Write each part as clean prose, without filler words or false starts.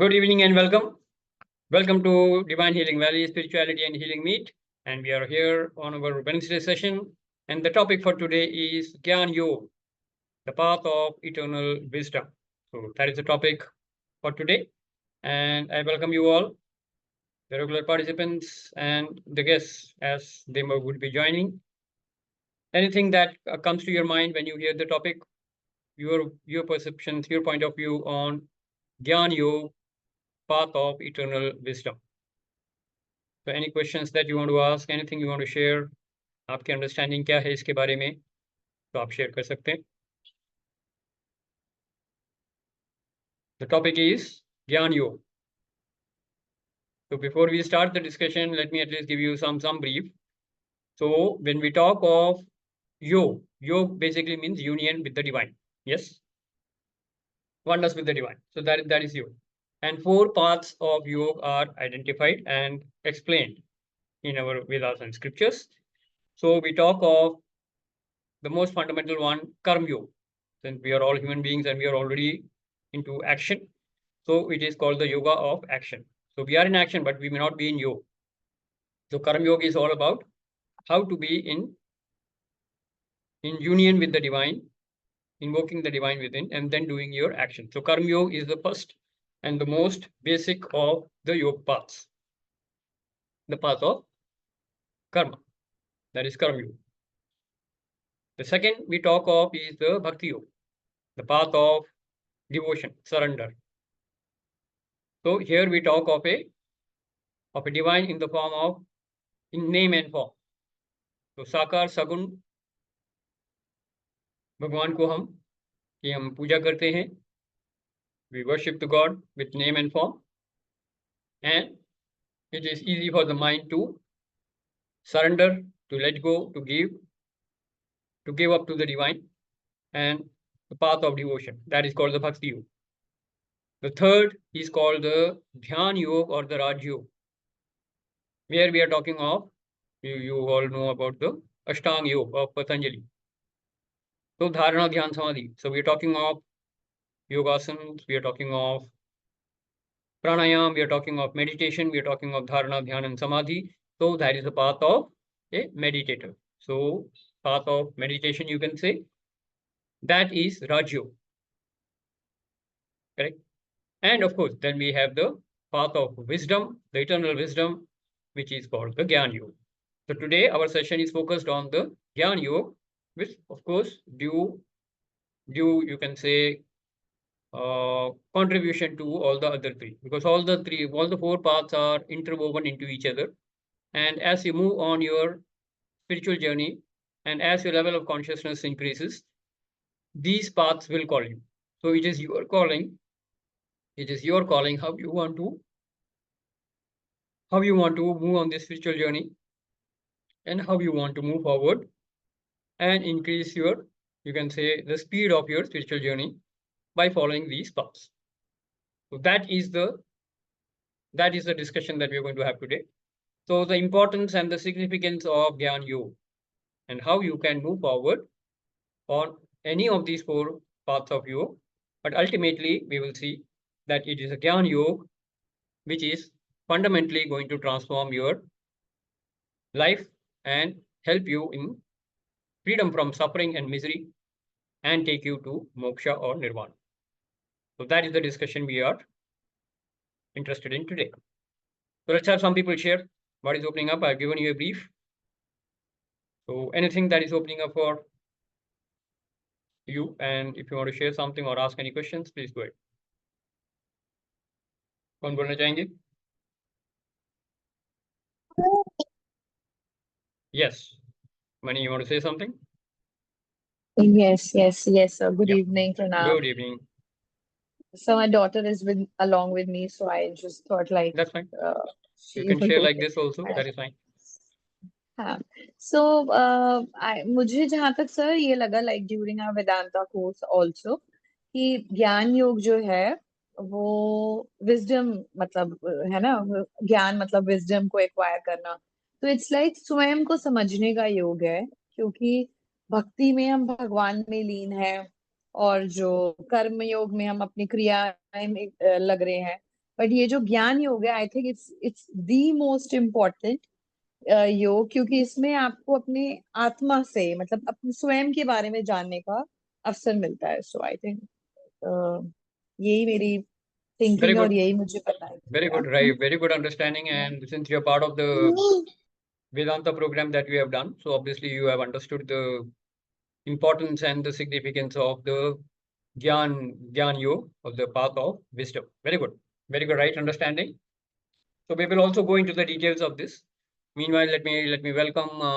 Good evening and welcome. Welcome to Divine Healing Valley Spirituality and Healing Meet. And we are here on our Wednesday session. And the topic for today is Gyan Yoga, the path of eternal wisdom. So that is the topic for today. And I welcome you all, the regular participants and the guests, as they would be joining. Anything that comes to your mind when you hear the topic, your perceptions, your point of view on Gyan Yoga, path of eternal wisdom. So any questions that you want to ask, anything you want to share, आपकी understanding क्या है इसके बारे में, तो आप share कर सकते हैं. The topic is Gyan Yoga. So before we start the discussion, let me at least give you some brief. So when we talk of yoga basically means union with the divine. Yes, oneness with the divine. So that is yoga. And 4 paths of yoga are identified and explained in our Vedas and scriptures. So we talk of the most fundamental one, Karma Yoga. Since we are all human beings and we are already into action, so it is called the yoga of action. So we are in action, but we may not be in yoga. So Karma Yoga is all about how to be in union with the divine, invoking the divine within, and then doing your action. So Karma Yoga is the first and the most basic of the yoga paths. The path of karma, that is Karma Yoga. The second we talk of is the Bhakti Yoga, the path of devotion, surrender. So here we talk of a divine in the form of, in name and form. तो साकार सगुण भगवान को हम पूजा करते हैं. We worship the God with name and form, and it is easy for the mind to surrender, to let go, to give up to the divine, and the path of devotion, that is called the Bhakti Yoga. The third is called the Dhyan Yoga or the Raj Yoga, where we are talking of, you all know about the Ashtanga Yoga of Patanjali. So Dharana, Dhyan, Samadhi. So we are talking of yogasanas, we are talking of pranayam, we are talking of meditation, we are talking of dharana, dhyan, and samadhi. So that is the path of a meditator. So path of meditation, you can say, that is Raj Yoga. Correct? And of course, then we have the path of wisdom, the eternal wisdom, which is called the Gyan Yoga. So today our session is focused on the Gyan Yoga, which of course due you can say contribution to all the other three, because all the 4 paths are interwoven into each other. And as you move on your spiritual journey, and as your level of consciousness increases, these paths will call you. So it is your calling. It is your calling how you want to move on this spiritual journey, and how you want to move forward and increase your, you can say, the speed of your spiritual journey by following these paths. So that is the discussion that we are going to have today. So the importance and the significance of Gyan Yoga, and how you can move forward on any of these 4 paths of yoga. But ultimately, we will see that it is a Gyan Yoga which is fundamentally going to transform your life and help you in freedom from suffering and misery, and take you to moksha or nirvana. So that is the discussion we are interested in today. So let's have some people share what is opening up. I've given you a brief. So anything that is opening up for you, and if you want to share something or ask any questions, please go ahead. कौन बोलना चाहेंगे? Yes, Mani, you want to say something? Yes. Good Yeah. evening, Pranam. Good evening. So my daughter is along with me, so I just thought like That's fine. she You can will share go like ahead. this also. That is fine. हाँ. So मुझे जहाँ तक sir ये लगा like during our Vedanta course also कि ज्ञान योग जो है वो wisdom मतलब है ना, ज्ञान मतलब wisdom को acquire करना, तो it's like स्वयं को समझने का योग है, क्योंकि भक्ति में हम भगवान में लीन है, और जो कर्म योग में हम अपनी क्रियाएं में लग रहे हैं, बट ये जो ज्ञान योग है, I think it's the most important योग, क्योंकि इसमें आपको अपने आत्मा से, मतलब अपने स्वयं के बारे में जानने का अवसर मिलता है। सो आई थिंक यही मेरी Very थिंकिंग है और good, यही मुझे पता very है। good, right? Very good understanding. And since you're part of the Vedanta program that we have done, so obviously you have understood the importance and the significance of the Gyan Yoga, of the path of wisdom. Very good, right understanding. So we will also go into the details of this. Meanwhile, let me welcome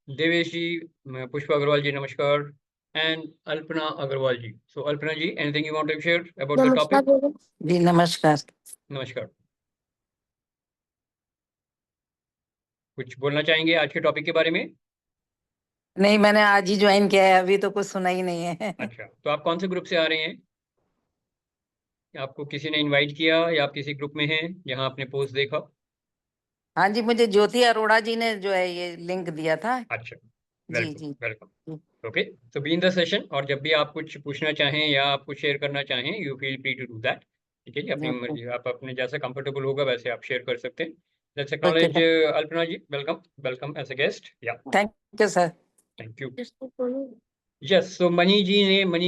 Devesh ji, Pushpa Agarwal ji, namaskar, and Alpana Agarwal ji. So Alpana ji, anything you want to share about the topic? जी नमस्कार। नमस्कार। कुछ बोलना चाहेंगे आज के topic के बारे में? नहीं, मैंने आज ही ज्वाइन किया है, अभी तो कुछ सुना ही नहीं है। अच्छा, तो आप कौन से ग्रुप से आ रहे हैं? आपको किसी ने इनवाइट किया या आप किसी ग्रुप में हैं जहां आपने पोस्ट देखा? हाँ जी, मुझे ज्योति अरोड़ा जी ने जो है ये लिंक दिया था। अच्छा, जी जी welcome. Okay, so be in the session, और जब भी आप कुछ पूछना चाहें या आप कुछ शेयर करना चाहें, you feel free to do that. ठीक है जी, अपनी मर्जी, आप अपने जैसे कंफर्टेबल होगा वैसे आप शेयर कर सकते हैं। Let's acknowledge Alpana ji, welcome as a guest. या thank you sir. Thank you. Yes, so Mani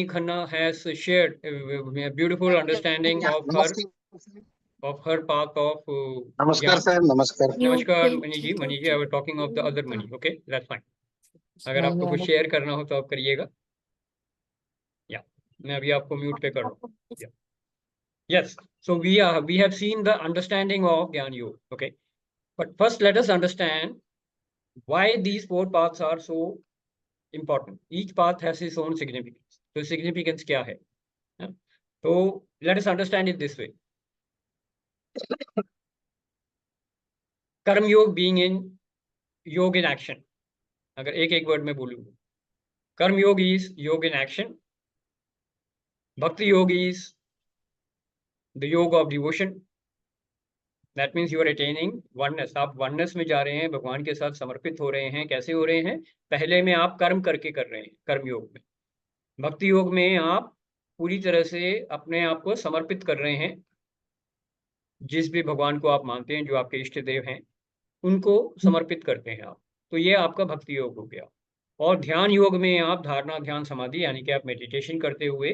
Khanna has shared a beautiful understanding of her path of नमस्कार Gyan. सर, नमस्कार। नमस्कार Mani ji, I was talking of the other Mani. Okay, that's fine. अगर आपको कुछ share करना हो तो आप करिएगा। या मैं अभी आपको म्यूट पे कर रहा हूँ। Yes, so we have seen the understanding of Gyan Yoga. Okay, but first let us understand why these four paths are so important. Each path has its own significance. तो significance क्या है? तो let us understand it this way. कर्म योग being in योग in action. अगर एक word में बोलूं, कर्म योग is योग in action. Bhakti योग is the yoga of devotion. That means you are attaining oneness. आप oneness में जा रहे हैं, भगवान के साथ समर्पित हो रहे हैं। कैसे हो रहे हैं? पहले में आप कर्म करके कर रहे हैं, कर्म योग में। भक्ति योग में आप पूरी तरह से अपने आप को समर्पित कर रहे हैं, जिस भी भगवान को आप मानते हैं, जो आपके इष्ट देव हैं, उनको समर्पित करते हैं आप। तो ये आपका भक्ति योग हो गया। और ध्यान योग में आप धारणा, ध्यान, समाधि, यानी कि आप मेडिटेशन करते हुए,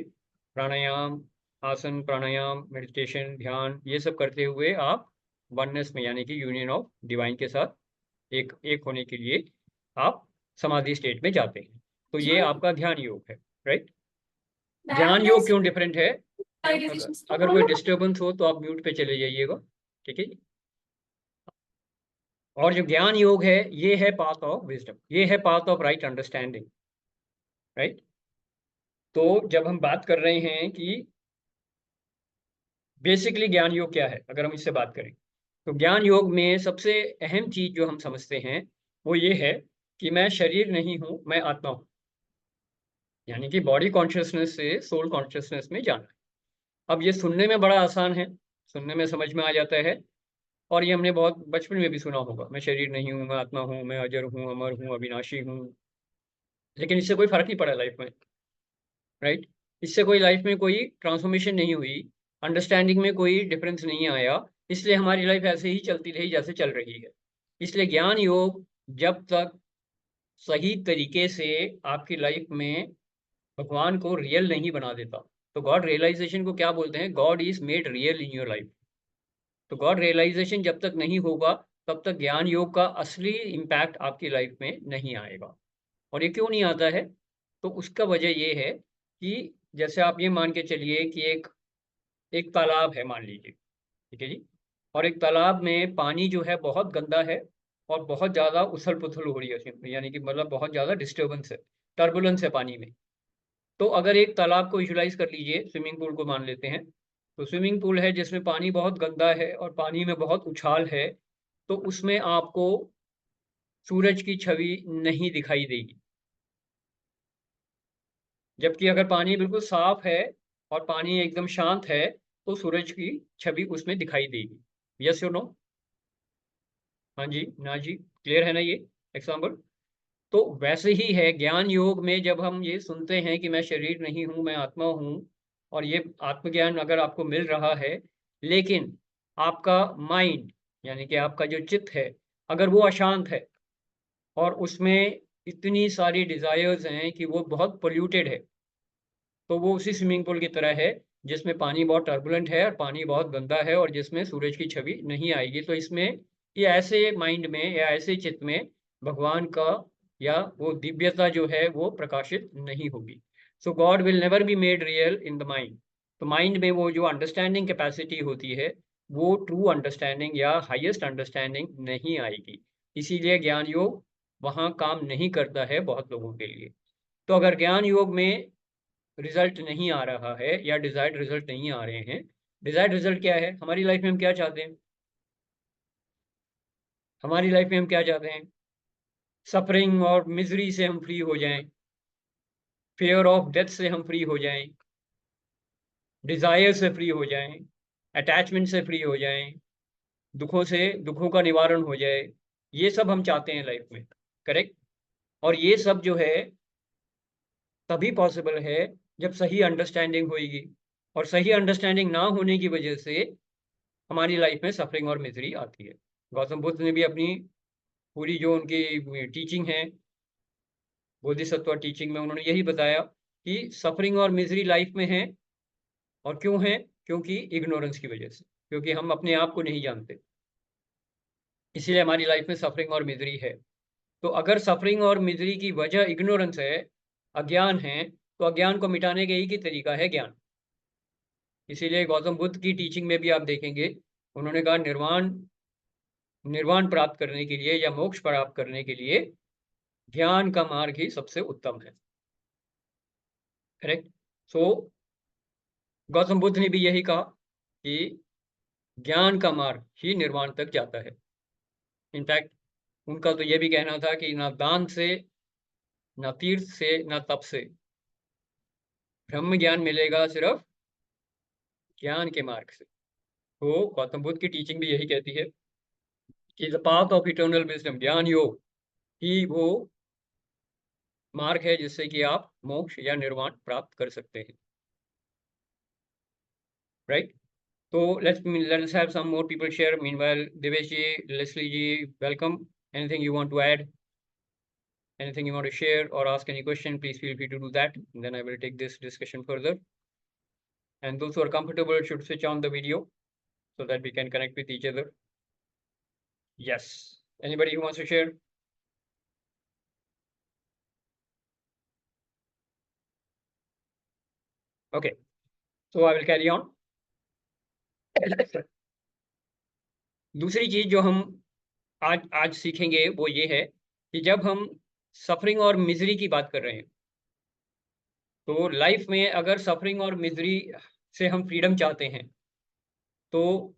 प्राणायाम, आसन, प्राणायाम, मेडिटेशन, ध्यान, ये सब करते हुए आप वननेस में, यानी कि यूनियन ऑफ डिवाइन के साथ एक होने के लिए आप समाधि स्टेट में जाते हैं। तो ये आपका ध्यान योग है, राइट? ध्यान योग क्यों डिफरेंट है? अगर कोई डिस्टर्बेंस हो तो आप म्यूट पे चले जाइएगा, ठीक है? और जो ज्ञान योग है, ये है पाथ ऑफ विजडम, ये है path of right understanding, right? तो जब हम बात कर रहे हैं कि बेसिकली ज्ञान योग क्या है, अगर हम इससे बात करें, तो ज्ञान योग में सबसे अहम चीज जो हम समझते हैं वो ये है कि मैं शरीर नहीं हूं, मैं आत्मा हूं। यानी कि बॉडी कॉन्शियसनेस से सोल कॉन्शियसनेस में जाना है। अब ये सुनने में बड़ा आसान है, सुनने में समझ में आ जाता है, और ये हमने बहुत बचपन में भी सुना होगा, मैं शरीर नहीं हूँ, मैं आत्मा हूँ, मैं अजर हूँ, अमर हूँ, अविनाशी हूँ। लेकिन इससे कोई फर्क नहीं पड़ा लाइफ में, राइट? इससे कोई लाइफ में कोई ट्रांसफॉर्मेशन नहीं हुई, अंडरस्टैंडिंग में कोई डिफरेंस नहीं आया, इसलिए हमारी लाइफ ऐसे ही चलती रही जैसे चल रही है। इसलिए ज्ञान योग जब तक सही तरीके से आपकी लाइफ में भगवान को रियल नहीं बना देता, तो गॉड रियलाइजेशन को क्या बोलते हैं? God is made real in your life. तो गॉड रियलाइजेशन जब तक नहीं होगा, तब तक ज्ञान योग का असली इम्पैक्ट आपकी लाइफ में नहीं आएगा। और ये क्यों नहीं आता है? तो उसका वजह ये है कि जैसे आप ये मान के चलिए कि एक तालाब है, मान लीजिए, ठीक है जी, और एक तालाब में पानी जो है बहुत गंदा है और बहुत ज़्यादा उथल पुथल हो रही है उसमें, यानी कि मतलब बहुत ज़्यादा डिस्टर्बेंस है, टर्बुलेंस है पानी में। तो अगर एक तालाब को विजुलाइज कर लीजिए, स्विमिंग पूल को मान लेते हैं, तो स्विमिंग पूल है जिसमें पानी बहुत गंदा है और पानी में बहुत उछाल है, तो उसमें आपको सूरज की छवि नहीं दिखाई देगी। जबकि अगर पानी बिल्कुल साफ है और पानी एकदम शांत है, तो सूरज की छवि उसमें दिखाई देगी। यस और नो? हाँ जी, ना जी, क्लियर है ना ये एग्जाम्पल? तो वैसे ही है ज्ञान योग में, जब हम ये सुनते हैं कि मैं शरीर नहीं हूँ, मैं आत्मा हूँ, और ये आत्मज्ञान अगर आपको मिल रहा है, लेकिन आपका माइंड यानी कि आपका जो चित्त है, अगर वो अशांत है और उसमें इतनी सारी डिज़ायर्स हैं कि वो बहुत पोल्यूटेड है, तो वो उसी स्विमिंग पूल की तरह है जिसमें पानी बहुत टर्बुलेंट है और पानी बहुत गंदा है और जिसमें सूरज की छवि नहीं आएगी। तो इसमें ये ऐसे माइंड में या ऐसे चित्त में भगवान का या वो दिव्यता जो है वो प्रकाशित नहीं होगी। So God will never be made real in the mind. तो माइंड में वो जो अंडरस्टैंडिंग कैपेसिटी होती है वो ट्रू अंडरस्टैंडिंग या हाईएस्ट अंडरस्टैंडिंग नहीं आएगी। इसीलिए ज्ञान योग वहाँ काम नहीं करता है बहुत लोगों के लिए। तो अगर ज्ञान योग में रिजल्ट नहीं आ रहा है या डिजायर्ड रिजल्ट नहीं आ रहे हैं, डिजायर्ड रिजल्ट क्या है? हमारी लाइफ में हम क्या चाहते हैं? हमारी लाइफ में हम क्या चाहते हैं? सफरिंग और मिजरी से हम फ्री हो जाएं, फियर ऑफ डेथ से हम फ्री हो जाएं, डिजायर से फ्री हो जाएं, अटैचमेंट से फ्री हो जाएं, दुखों का निवारण हो जाए। ये सब हम चाहते हैं लाइफ में, करेक्ट? और ये सब जो है तभी पॉसिबल है जब सही अंडरस्टैंडिंग होगी, और सही अंडरस्टैंडिंग ना होने की वजह से हमारी लाइफ में सफरिंग और मिजरी आती है। गौतम बुद्ध ने भी अपनी पूरी जो उनकी टीचिंग है, बोधिसत्व टीचिंग में, उन्होंने यही बताया कि सफरिंग और मिजरी लाइफ में है। और क्यों है? क्योंकि इग्नोरेंस की वजह से, क्योंकि हम अपने आप को नहीं जानते, इसीलिए हमारी लाइफ में सफरिंग और मिजरी है। तो अगर सफरिंग और मिजरी की वजह इग्नोरेंस है, अज्ञान है, तो अज्ञान को मिटाने का एक ही तरीका है ज्ञान। इसीलिए गौतम बुद्ध की टीचिंग में भी आप देखेंगे उन्होंने कहा निर्वाण प्राप्त करने के लिए या मोक्ष प्राप्त करने के लिए ज्ञान का मार्ग ही सबसे उत्तम है। करेक्ट? सो गौतम बुद्ध ने भी यही कहा कि ज्ञान का मार्ग ही निर्वाण तक जाता है। इनफैक्ट उनका तो यह भी कहना था कि ना दान से, ना तीर्थ से, ना तप से ब्रह्म ज्ञान मिलेगा, सिर्फ ज्ञान के मार्ग से। तो गौतम बुद्ध की टीचिंग भी यही कहती है कि the path of eternal wisdom, ज्ञान योग ही वो मार्ग है जिससे कि आप मोक्ष या निर्वाण प्राप्त कर सकते हैं। राइट? तो let's have some more people share. Meanwhile, Devesh ji, Leslie ji, welcome. Anything you want to add? Anything you want to share or ask any question, please feel free to do that. And then I will take this discussion further. And those who are comfortable should switch on the video so that we can connect with each other. Yes. Anybody who wants to share? Okay. So I will carry on. दूसरी चीज जो हम आज सीखेंगे वो ये है कि जब हम सफरिंग और मिजरी की बात कर रहे हैं, तो लाइफ में अगर सफरिंग और मिजरी से हम फ्रीडम चाहते हैं, तो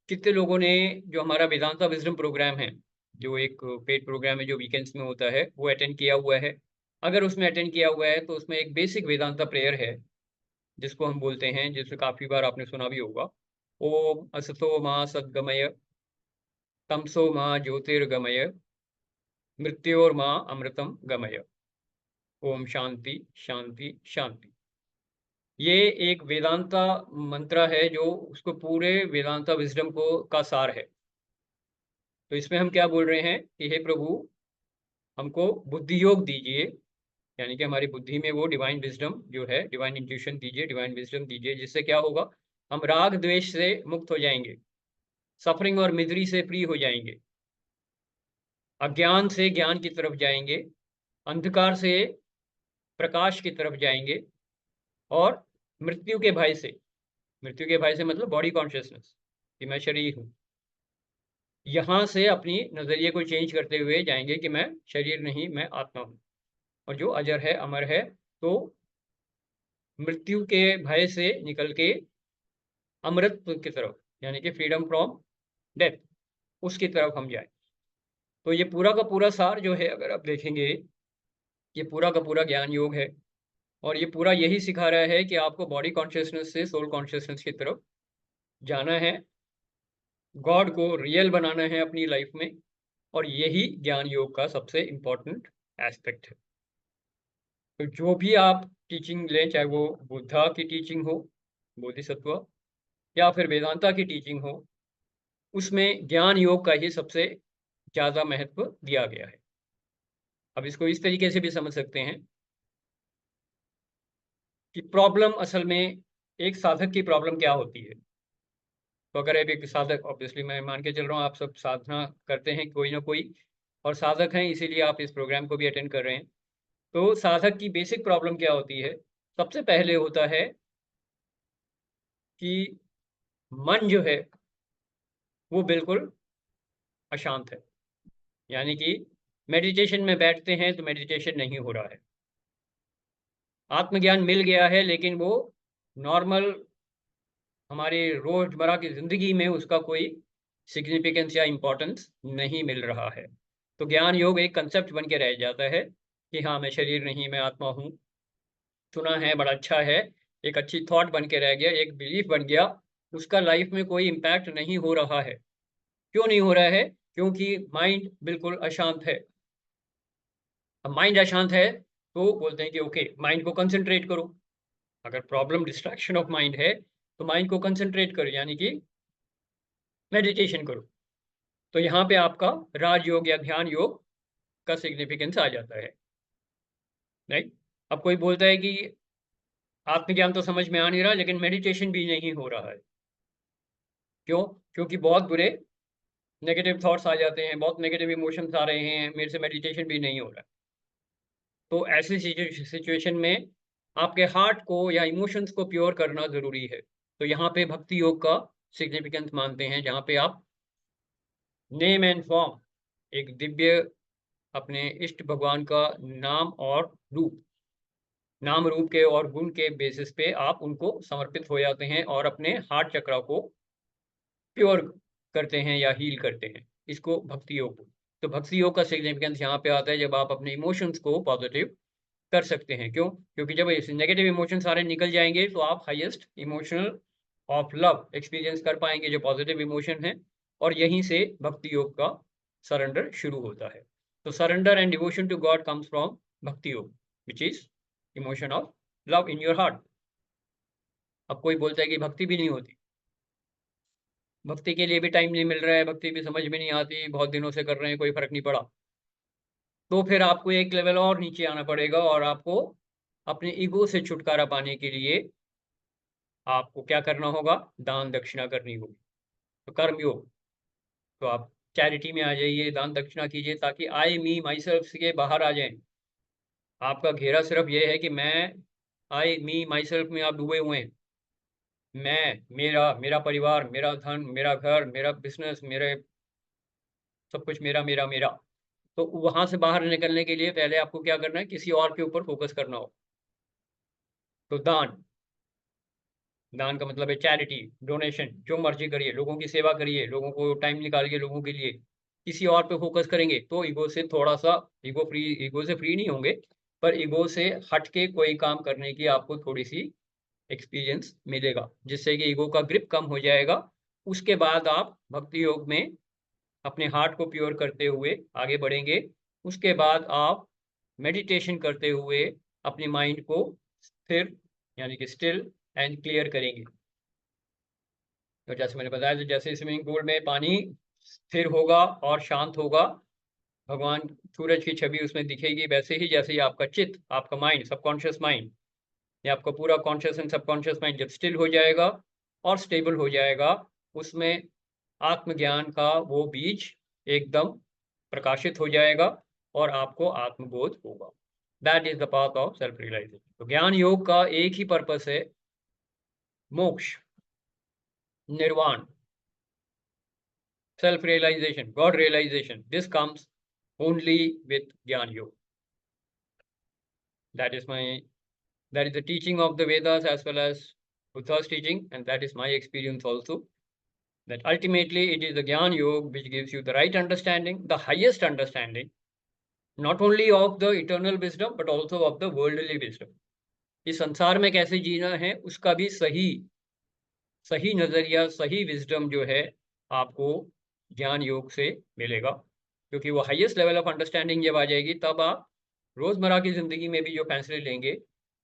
कितने लोगों ने जो हमारा वेदांता विजडम प्रोग्राम है, जो एक पेड प्रोग्राम है जो वीकेंड्स में होता है, वो अटेंड किया हुआ है? अगर उसमें अटेंड किया हुआ है तो उसमें एक बेसिक वेदांता प्रेयर है जिसको हम बोलते हैं, जिसको काफी बार आपने सुना भी होगा, ओम असतो मा सद्गमय, तमसो मा ज्योतिर्गमय, मृत्योर्मा अमृतम गमय, ओम शांति शांति शांति। ये एक वेदांता मंत्र है जो उसको पूरे वेदांता विजडम को का सार है। तो इसमें हम क्या बोल रहे हैं कि हे प्रभु, हमको बुद्धि योग दीजिए, यानी कि हमारी बुद्धि में वो डिवाइन विजडम जो है, डिवाइन इंट्यूशन दीजिए, डिवाइन विजडम दीजिए, जिससे क्या होगा, हम राग द्वेष से मुक्त हो जाएंगे, सफरिंग और मिजरी से फ्री हो जाएंगे, अज्ञान से ज्ञान की तरफ जाएंगे, अंधकार से प्रकाश की तरफ जाएंगे, और मृत्यु के भय से मतलब बॉडी कॉन्शियसनेस कि मैं शरीर हूं, यहां से अपनी नजरिए को चेंज करते हुए जाएंगे कि मैं शरीर नहीं, मैं आत्मा हूं, और जो अजर है, अमर है। तो मृत्यु के भय से निकल के अमृत की तरफ, यानी कि फ्रीडम फ्रॉम डेथ, उसकी तरफ हम जाए। तो ये पूरा का पूरा सार जो है, अगर आप देखेंगे, ये पूरा का पूरा ज्ञान योग है, और ये पूरा यही सिखा रहा है कि आपको बॉडी कॉन्शियसनेस से सोल कॉन्शियसनेस की तरफ जाना है, गॉड को रियल बनाना है अपनी लाइफ में, और यही ज्ञान योग का सबसे इंपॉर्टेंट एस्पेक्ट है। तो जो भी आप टीचिंग लें, चाहे वो बुद्धा की टीचिंग हो, बोधिसत्व, या फिर वेदांता की टीचिंग हो, उसमें ज्ञान योग का ही सबसे ज़्यादा महत्व दिया गया है। अब इसको इस तरीके से भी समझ सकते हैं कि प्रॉब्लम असल में एक साधक की प्रॉब्लम क्या होती है। तो अगर एक साधक, ऑब्वियसली मैं मान के चल रहा हूँ आप सब साधना करते हैं कोई ना कोई, और साधक हैं इसीलिए आप इस प्रोग्राम को भी अटेंड कर रहे हैं। तो साधक की बेसिक प्रॉब्लम क्या होती है? सबसे पहले होता है कि मन जो है वो बिल्कुल अशांत है, यानी कि मेडिटेशन में बैठते हैं तो मेडिटेशन नहीं हो रहा है। आत्मज्ञान मिल गया है लेकिन वो नॉर्मल हमारे रोजमर्रा की जिंदगी में उसका कोई सिग्निफिकेंस या इम्पोर्टेंस नहीं मिल रहा है। तो ज्ञान योग एक कंसेप्ट बन के रह जाता है कि हाँ मैं शरीर नहीं, मैं आत्मा हूँ, सुना है बड़ा अच्छा है, एक अच्छी थॉट बन के रह गया, एक बिलीफ बन गया, उसका लाइफ में कोई इम्पैक्ट नहीं हो रहा है। क्यों नहीं हो रहा है? क्योंकि माइंड बिल्कुल अशांत है। अब माइंड अशांत है तो बोलते हैं कि ओके माइंड को कंसंट्रेट करो। अगर प्रॉब्लम डिस्ट्रैक्शन ऑफ माइंड है तो माइंड को कंसंट्रेट करो, यानी कि मेडिटेशन करो। तो यहाँ पे आपका राजयोग या ध्यान योग का सिग्निफिकेंस आ जाता है, राइट। अब कोई बोलता है कि आत्मज्ञान तो समझ में आ नहीं रहा लेकिन मेडिटेशन भी नहीं हो रहा है। क्यों? क्योंकि बहुत बुरे नेगेटिव थॉट्स आ जाते हैं, बहुत नेगेटिव इमोशंस आ रहे हैं, मेरे से मेडिटेशन भी नहीं हो रहा है। तो ऐसी सिचुएशन में आपके हार्ट को या इमोशंस को प्योर करना ज़रूरी है। तो यहाँ पे भक्ति योग का सिग्निफिकेंस मानते हैं, जहाँ पे आप नेम एंड फॉर्म, एक दिव्य अपने इष्ट भगवान का नाम और रूप, नाम रूप के और गुण के बेसिस पे आप उनको समर्पित हो जाते हैं और अपने हार्ट चक्र को प्योर करते हैं या हील करते हैं। इसको भक्ति योग। तो भक्ति योग का सिग्निफिकेंस यहाँ पे आता है जब आप अपने इमोशंस को पॉजिटिव कर सकते हैं। क्यों? क्योंकि जब नेगेटिव इमोशन सारे निकल जाएंगे तो आप highest emotional of love experience कर पाएंगे, जो पॉजिटिव इमोशन है, और यहीं से भक्ति योग का सरेंडर शुरू होता है। तो surrender and devotion to God comes from bhakti yoga, which is emotion of love in your heart. अब कोई बोलता है कि भक्ति भी नहीं होती, भक्ति के लिए भी टाइम नहीं मिल रहा है, भक्ति भी समझ में नहीं आती, बहुत दिनों से कर रहे हैं कोई फर्क नहीं पड़ा। तो फिर आपको एक लेवल और नीचे आना पड़ेगा और आपको अपने ईगो से छुटकारा पाने के लिए आपको क्या करना होगा? दान दक्षिणा करनी होगी। तो कर्म योग, तो आप चैरिटी में आ जाइए, दान दक्षिणा कीजिए ताकि आई मी माई सेल्फ से बाहर आ जाएं। आपका घेरा सिर्फ ये है कि मैं, आई मी माई सेल्फ में आप डूबे हुए हैं। मैं, मेरा, मेरा परिवार, मेरा धन, मेरा घर, मेरा बिजनेस, मेरे सब कुछ मेरा मेरा मेरा। तो वहां से बाहर निकलने के लिए पहले आपको क्या करना है? किसी और के ऊपर फोकस करना हो। तो दान, दान का मतलब है चैरिटी, डोनेशन, जो मर्जी करिए, लोगों की सेवा करिए, लोगों को टाइम निकालिए, लोगों के लिए किसी और पे फोकस करेंगे तो ईगो से थोड़ा सा, ईगो से फ्री नहीं होंगे, पर ईगो से हट के कोई काम करने की आपको थोड़ी सी एक्सपीरियंस मिलेगा, जिससे कि ईगो का ग्रिप कम हो जाएगा। उसके बाद आप भक्ति योग में अपने हार्ट को प्योर करते हुए आगे बढ़ेंगे। उसके बाद आप मेडिटेशन करते हुए अपनी माइंड को स्थिर, यानी कि स्टिल एंड क्लियर करेंगे। तो जैसे मैंने बताया, तो जैसे स्विमिंग पूल में पानी स्थिर होगा और शांत होगा, भगवान सूरज की छवि उसमें दिखेगी, वैसे ही जैसे ही आपका चित्त, आपका माइंड, सबकॉन्शियस माइंड या आपका पूरा कॉन्शियस एंड सबकॉन्शियस माइंड जब स्टिल हो जाएगा और स्टेबल हो जाएगा, उसमें आत्मज्ञान का वो बीज एकदम प्रकाशित हो जाएगा और आपको आत्मबोध होगा। That is the path of self realization. तो ज्ञान योग का एक ही पर्पस है, मोक्ष, निर्वाण, self realization, God realization. This comes only with Gyan Yoga. That is the teaching of the Vedas as well as Buddha's teaching, and that is my experience also. That ultimately it is the Gyan Yoga which gives you the right understanding, the highest understanding, not only of the eternal wisdom but also of the worldly wisdom. इस संसार में कैसे जीना है उसका भी सही नजरिया, सही विजडम जो है आपको ज्ञान योग से मिलेगा। क्योंकि वो हाईएस्ट लेवल ऑफ अंडरस्टैंडिंग जब आ जाएगी तब आप रोजमर्रा की जिंदगी में भी जो फैसले लेंगे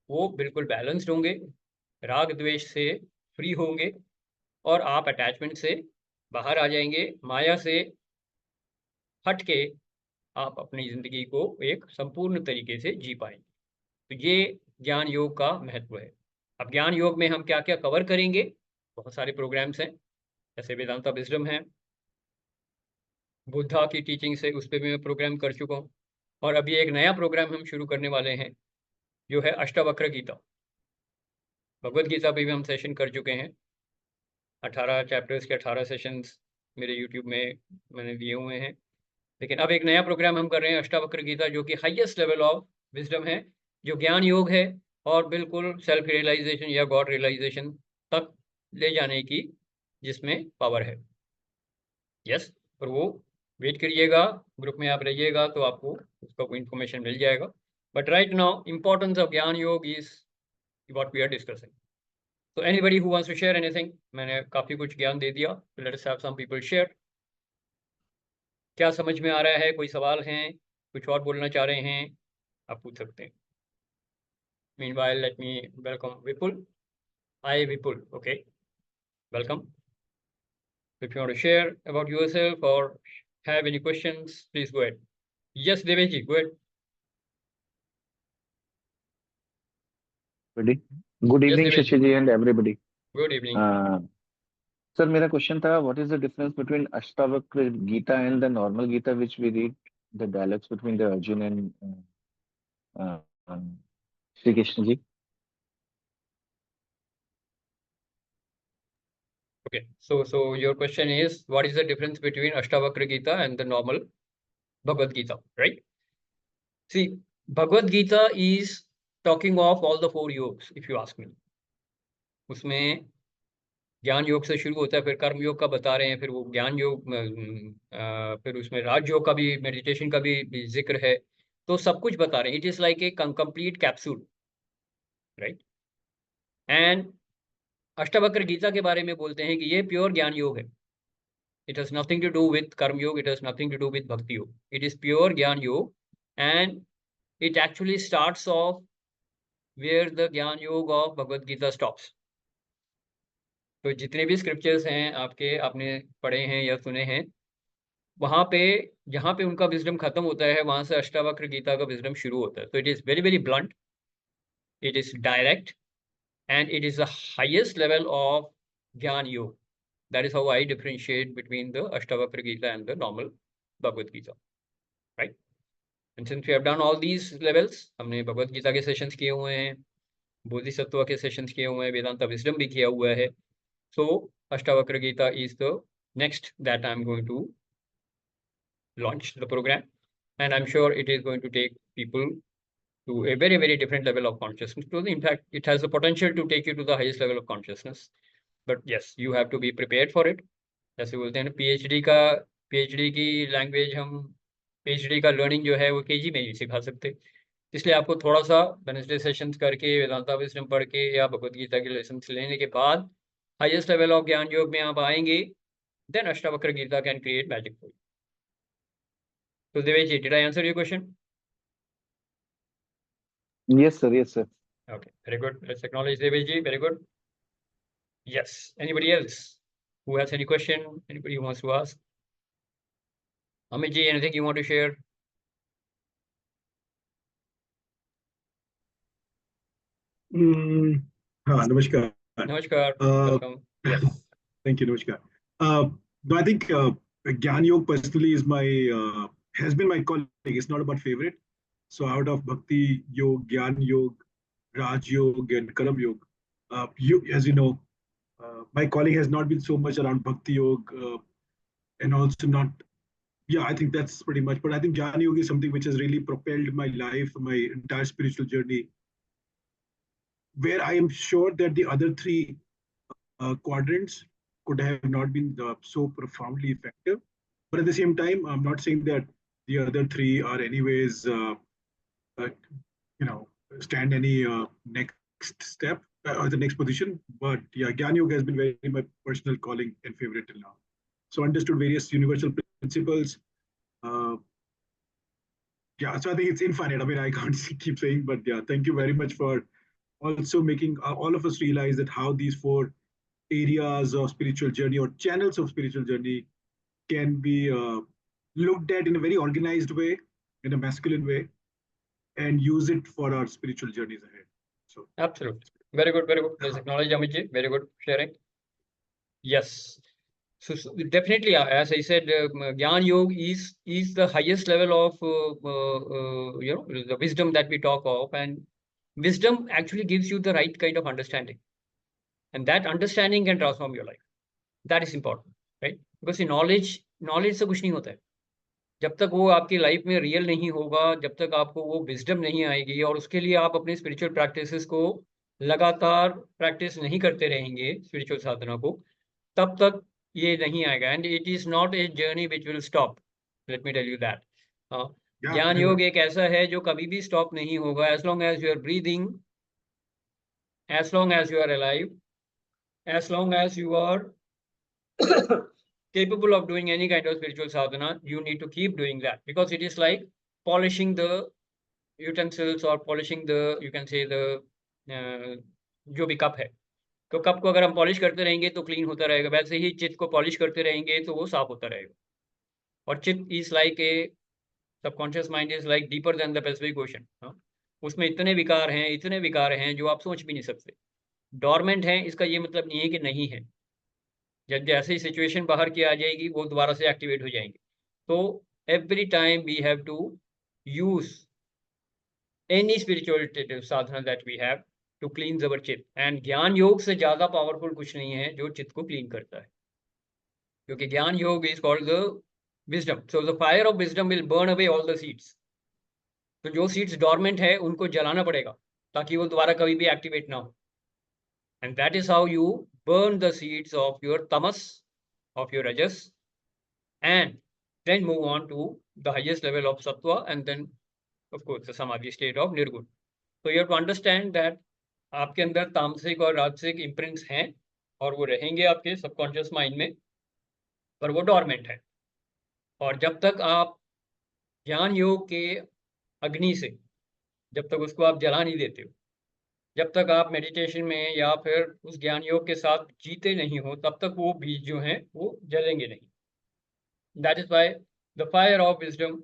वो बिल्कुल बैलेंस्ड होंगे, राग द्वेष से फ्री होंगे, और आप अटैचमेंट से बाहर आ जाएंगे, माया से हट के आप अपनी जिंदगी को एक संपूर्ण तरीके से जी पाएंगे। तो ये ज्ञान योग का महत्व है। अब ज्ञान योग में हम क्या क्या कवर करेंगे, बहुत सारे प्रोग्राम्स हैं, जैसे वेदांता विजडम है, बुद्धा की टीचिंग से उस पर भी मैं प्रोग्राम कर चुका हूँ, और अभी एक नया प्रोग्राम हम शुरू करने वाले हैं जो है अष्टावक्र गीता। भगवत गीता पे भी हम सेशन कर चुके हैं, 18 चैप्टर्स के 18 सेशंस मेरे यूट्यूब में मैंने दिए हुए हैं। लेकिन अब एक नया प्रोग्राम हम कर रहे हैं अष्टावक्र गीता, जो कि हाईएस्ट लेवल ऑफ विजडम है, जो ज्ञान योग है, और बिल्कुल सेल्फ रियलाइजेशन या गॉड रियलाइजेशन तक ले जाने की जिसमें पावर है। यस, और वो वेट करिएगा, ग्रुप में आप रहिएगा तो आपको उसका कोई इन्फॉर्मेशन मिल जाएगा। But right now importance of gyan yoga is what we are discussing. So anybody who wants to share anything, मैंने काफी कुछ ज्ञान दे दिया, so let us have some people share। क्या समझ में आ रहा है, कोई सवाल हैं, कुछ और बोलना चाह रहे हैं, आप पूछ सकते हैं। Meanwhile, let me welcome Vipul. Hi Vipul, okay, welcome। If you want to share about yourself or have any questions, please go ahead। Yes, Deveji, go ahead। Good evening, Deveji, Shashi ji and everybody. good evening। Sir, मेरा question था, what is the difference between Ashtavakra Gita and the normal Gita which we read, the dialogues between the Arjun and Shri Krishna ji? Okay, so your question is, what is the difference between Ashtavakra Gita and the normal Bhagavad Gita, right? See, Bhagavad Gita is talking of all the 4 yogs, if you ask me। उसमें ज्ञान योग से शुरू होता है, फिर कर्म योग का बता रहे हैं, फिर वो ज्ञान योग, फिर उसमें राज योग का भी, मेडिटेशन का भी जिक्र है, तो सब कुछ बता रहे हैं। It is like a complete capsule, right. And Ashtavakra Gita के बारे में बोलते हैं कि ये प्योर ज्ञान योग है। It has nothing to do with karma yoga, it has nothing to do with bhakti yoga, it is pure gyan yoga. And it actually starts off where the ज्ञान योग of भगवद गीता stops। तो जितने भी स्क्रिप्चर्स हैं आपके, आपने पढ़े हैं या सुने हैं, वहां पे जहाँ पे उनका विजडम खत्म होता है, वहां से अष्टावक्र गीता का विजडम शुरू होता है। तो it is very very blunt, it is direct, and it is the highest level of gyan yoga. That is how I differentiate between the Ashtavakra Gita and the normal Bhagavad Gita, right. And since we have done all these levels, हमने भगवद गीता के sessions किए हुए हैं, बोधिसत्व के sessions किए हुए हैं, Vedanta wisdom भी किया हुआ है। So Ashtavakra Gita is the next that I'm going to launch the program, and I'm sure it is going to take people to a very very different level of consciousness. So in fact, it has the potential to take you to the highest level of consciousness. But yes, you have to be prepared for it. जैसे बोलते हैं ना, PhD की language, हम PhD का learning जो है वो KG में नहीं सिखा सकते। इसलिए आपको थोड़ा सा वेडनेसडे सेशंस करके, वेदांता विजडम पढ़ के या भगवद गीता के लेसन्स लेने के बाद हाईएस्ट लेवल ऑफ ज्ञान योग में आप आएंगे, then Ashtavakra Gita can create magic for you। So Deveji, did I answer your question? Yes, sir. Yes, sir. Okay, very good. Let's acknowledge Deveji. Very good. Yes. Anybody else who has any question? Anybody who wants to ask? Amit ji, anything you want to share? हाँ, नमस्कार। Namaskar. Welcome. Yes. Thank you, namaskar. No, I think Gyan Yoga personally is my has been my calling. It's not about favorite. So out of Bhakti Yoga, Gyan Yoga, Raj Yoga, and Karam Yoga, as you know, my calling has not been so much around Bhakti Yoga, and also not. Yeah, I think that's pretty much. But I think Gyan Yoga is something which has really propelled my life, my entire spiritual journey, where I am sure that the other 3 quadrants could have not been so profoundly effective. But at the same time, I'm not saying that the other 3 are anyways, stand any next step or the next position. But yeah, Gyan Yoga has been very my personal calling and favorite till now. So understood various universal principles. Yeah, so I think it's infinite. I mean, I can't keep saying, but yeah, thank you very much for also making all of us realize that how these 4 areas of spiritual journey or channels of spiritual journey can be looked at in a very organized way, in a masculine way, and use it for our spiritual journeys ahead. So absolutely. Very good, very good. Let's acknowledge Amitji. Very good sharing. Yes. So definitely, as I said, Gyan Yoga is the highest level of the wisdom that we talk of, and wisdom actually gives you the right kind of understanding, and that understanding can transform your life. That is important, right? Because knowledge से कुछ नहीं होता है. जब तक वो आपकी life में रियल नहीं होगा, जब तक आपको वो विजडम नहीं आएगी और उसके लिए आप अपने स्पिरिचुअल प्रैक्टिसेस को लगातार प्रैक्टिस नहीं करते रहेंगे, स्पिरिचुअल साधना को, तब तक ये नहीं आएगा. And it is not a journey which will stop. Let me tell you that. Gyan yoga एक ऐसा है जो कभी भी स्टॉप नहीं होगा. As long as you are breathing, as long as you are alive, as long as you are capable of doing any kind of spiritual sadhana, you need to keep doing that, because it is like polishing the utensils or polishing the, you can say, the जो भी cup है. तो cup को अगर हम polish करते रहेंगे तो क्लीन होता रहेगा. वैसे ही चित्त को पॉलिश करते रहेंगे तो वो साफ होता रहेगा. और चित्त is like A subconscious mind is like deeper than the Pacific ocean. उसमें इतने विकार हैं जो आप सोच भी नहीं सकते. डॉर्मेंट है इसका ये मतलब नहीं है कि नहीं है. जब जैसे ही सिचुएशन बाहर की आ जाएगी वो दोबारा से एक्टिवेट हो जाएंगे. तो every time we have to use any spiritual sadhana that we have to clean our chitta. And ज्ञान योग से ज्यादा पावरफुल कुछ नहीं है जो चित्त को क्लीन करता है, क्योंकि ज्ञान yoga is called the wisdom. So the fire of wisdom will burn away all the seeds. तो जो सीड्स डॉर्मेंट है उनको जलाना पड़ेगा ताकि वो दोबारा कभी भी एक्टिवेट ना हो. And that is how you burn the seeds of your tamas, of your rajas, and then move on to the highest level of sattva, and then of course the samadhi state of nirgun. So you have to understand that आपके अंदर तामसिक और राजसिक imprints हैं और वो रहेंगे आपके सबकॉन्शियस माइंड में, पर वो डॉर्मेंट है. और जब तक आप ज्ञान योग के अग्नि से, जब तक उसको आप जला नहीं देते हो, जब तक आप मेडिटेशन में या फिर उस ज्ञान योग के साथ जीते नहीं हो, तब तक वो बीज जो हैं वो जलेंगे नहीं. That is why the fire of wisdom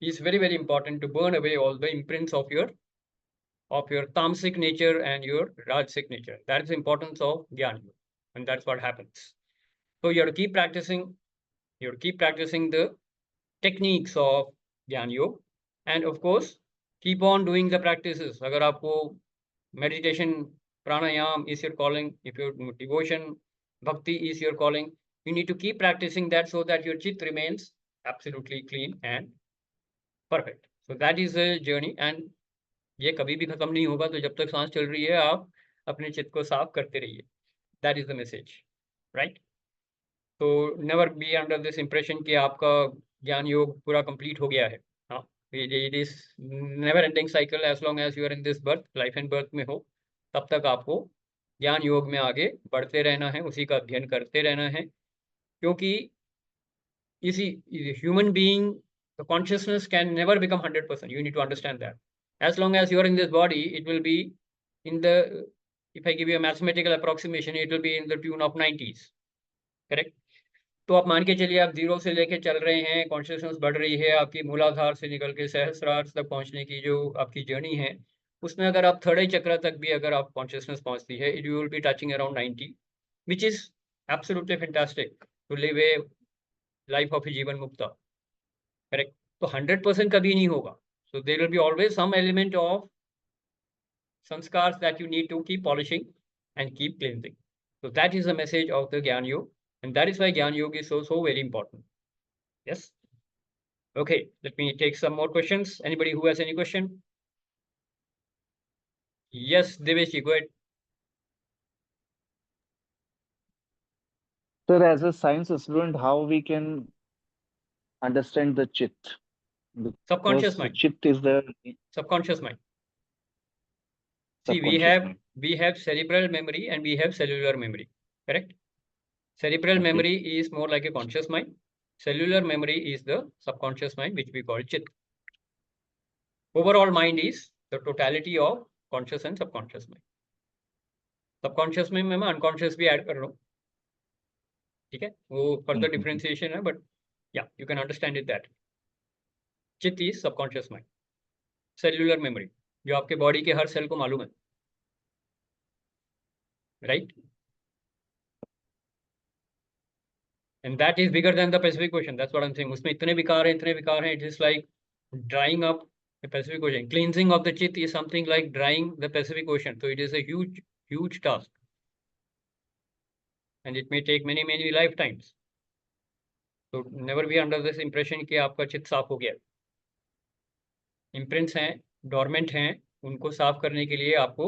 is very, very important to burn away all the imprints of your tamasic nature and your rajasic nature. That is the importance of Gyan Yoga, and that's what happens. So you have to keep practicing. You have to keep practicing the techniques of Gyan Yoga, and of course keep on doing the practices. अगर आपको meditation, pranayam is your calling, if your devotion, bhakti is your calling, you need to keep practicing that so that your chit remains absolutely clean and perfect. So that is a journey, and ये कभी भी खत्म नहीं होगा. तो जब तक सांस चल रही है आप अपने चित्त को साफ करते रहिए. That is the message, right? So never be under this impression कि आपका ज्ञान योग पूरा complete हो गया है. हाँ, it is never ending cycle. as long as you are in this birth, life and birth में हो, तब तक आपको ज्ञान योग में आगे बढ़ते रहना है, उसी का अध्ययन करते रहना है. क्योंकि इसी human being, the consciousness can never become 100%. You need to understand that. As long as you are in this body, it will be in the, if I give you a mathematical approximation, it will be in the tune of 90s. Correct? तो आप मान के चलिए आप 0 से लेके चल रहे हैं, कॉन्शियसनेस बढ़ रही है, आपकी मूलाधार से निकल के सहस्रार तक पहुंचने की जो आपकी जर्नी है, उसमें अगर आप थर्ड आई चक्र तक भी अगर आप कॉन्शियसनेस पहुंचती है, it will be touching around 90, which is absolutely fantastic to live a life of jeevan mukta. Correct? तो 100% कभी नहीं होगा. So there will be always some element of sanskars that you need to keep polishing and keep cleansing. So that is the message of the Gyan Yoga, and that is why Gyan Yoga is so very important. Yes. Okay, let me take some more questions. Anybody who has any question? Yes, Devesh, go ahead. Sir, as a science student, how we can understand the chit? Subconscious Because mind. Chit is the Subconscious mind. See, subconscious we have cerebral memory and we have cellular memory. Correct? Cerebral Okay. memory is more like a conscious mind. Cellular memory is the subconscious mind, which we call chit. Overall mind is the totality of conscious and subconscious mind. Subconscious में मैं unconscious भी add कर रहा हूँ, ठीक है, वो further differentiation है, बट या you can understand it that चित्त is subconscious mind, cellular memory, जो आपके बॉडी के हर सेल को मालूम है, right, and that is bigger than the Pacific Ocean. That's what I'm saying. उसमें इतने विकार हैं. It is like drying up the Pacific Ocean. Cleansing of the chit is something like drying the Pacific Ocean. So it is a huge task, and it may take many lifetimes. So never be under this impression कि आपका चित साफ हो गया. Imprints हैं, dormant हैं, उनको साफ करने के लिए आपको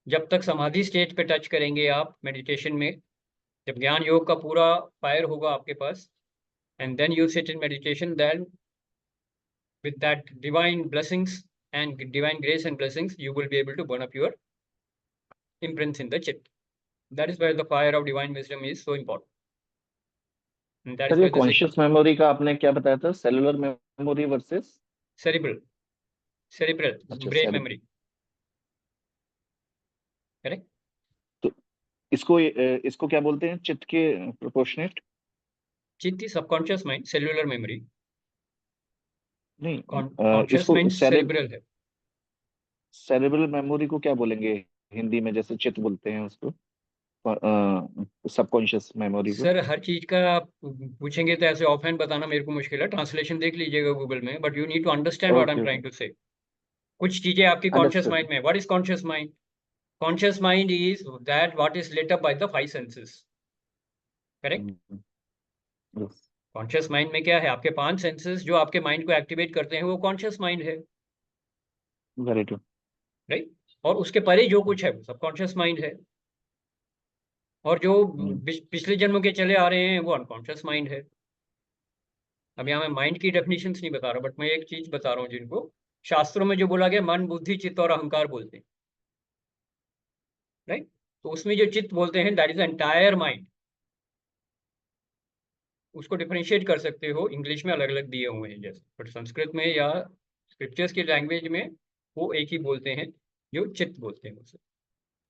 जब तक समाधि स्टेज पे टच करेंगे आप मेडिटेशन में, जब ज्ञान योग का पूरा फायर होगा आपके पास, and then you sit in meditation, then with that divine blessings and divine grace and blessings, you will be able to burn up your imprints in the chit. That is where the fire of divine wisdom is so important. And that is sir ये why the conscious memory का आपने क्या बताया था, cellular memory versus cerebral अच्छा brain memory, correct? तो इसको क्या बोलते हैं, चित्त के प्रोपोर्शनेट? चित्त is subconscious mind, cellular memory. नहीं, Conscious इसको mind cerebral है. सेरेब्रल मेमोरी को क्या बोलेंगे हिंदी में, जैसे चित्त बोलते हैं उसको, सबकॉन्शियस मेमोरी को? सर हर चीज का आप पूछेंगे तो ऐसे ऑफ हैंड बताना मेरे को मुश्किल है, ट्रांसलेशन देख लीजिएगा गूगल में, but you need to understand what I am Okay, trying to say. कुछ चीजें आपकी कॉन्शियस understood. माइंड में. What is conscious mind? Conscious mind is that what is lit up by the five senses, correct? Yes. Conscious mind में क्या है, आपके 5 senses जो आपके माइंड को एक्टिवेट करते हैं, वो conscious mind है, Very true. राइट? और उसके परे जो कुछ है वो सबकॉन्शियस माइंड है, और जो पिछले जन्म के चले आ रहे हैं वो अनकॉन्शियस माइंड है. अब यहाँ मैं माइंड की डेफिनेशंस नहीं बता रहा, बट मैं एक चीज बता रहा हूँ जिनको शास्त्रों में जो बोला गया, मन बुद्धि चित्त और अहंकार बोलते हैं, राइट? तो उसमें जो चित्त बोलते हैं दैट इज एंटायर माइंड. उसको डिफरेंशिएट कर सकते हो, इंग्लिश में अलग अलग दिए हुए हैं जैसे, बट संस्कृत में या स्क्रिप्चर्स की लैंग्वेज में वो एक ही बोलते हैं, जो चित्त बोलते हैं उसे,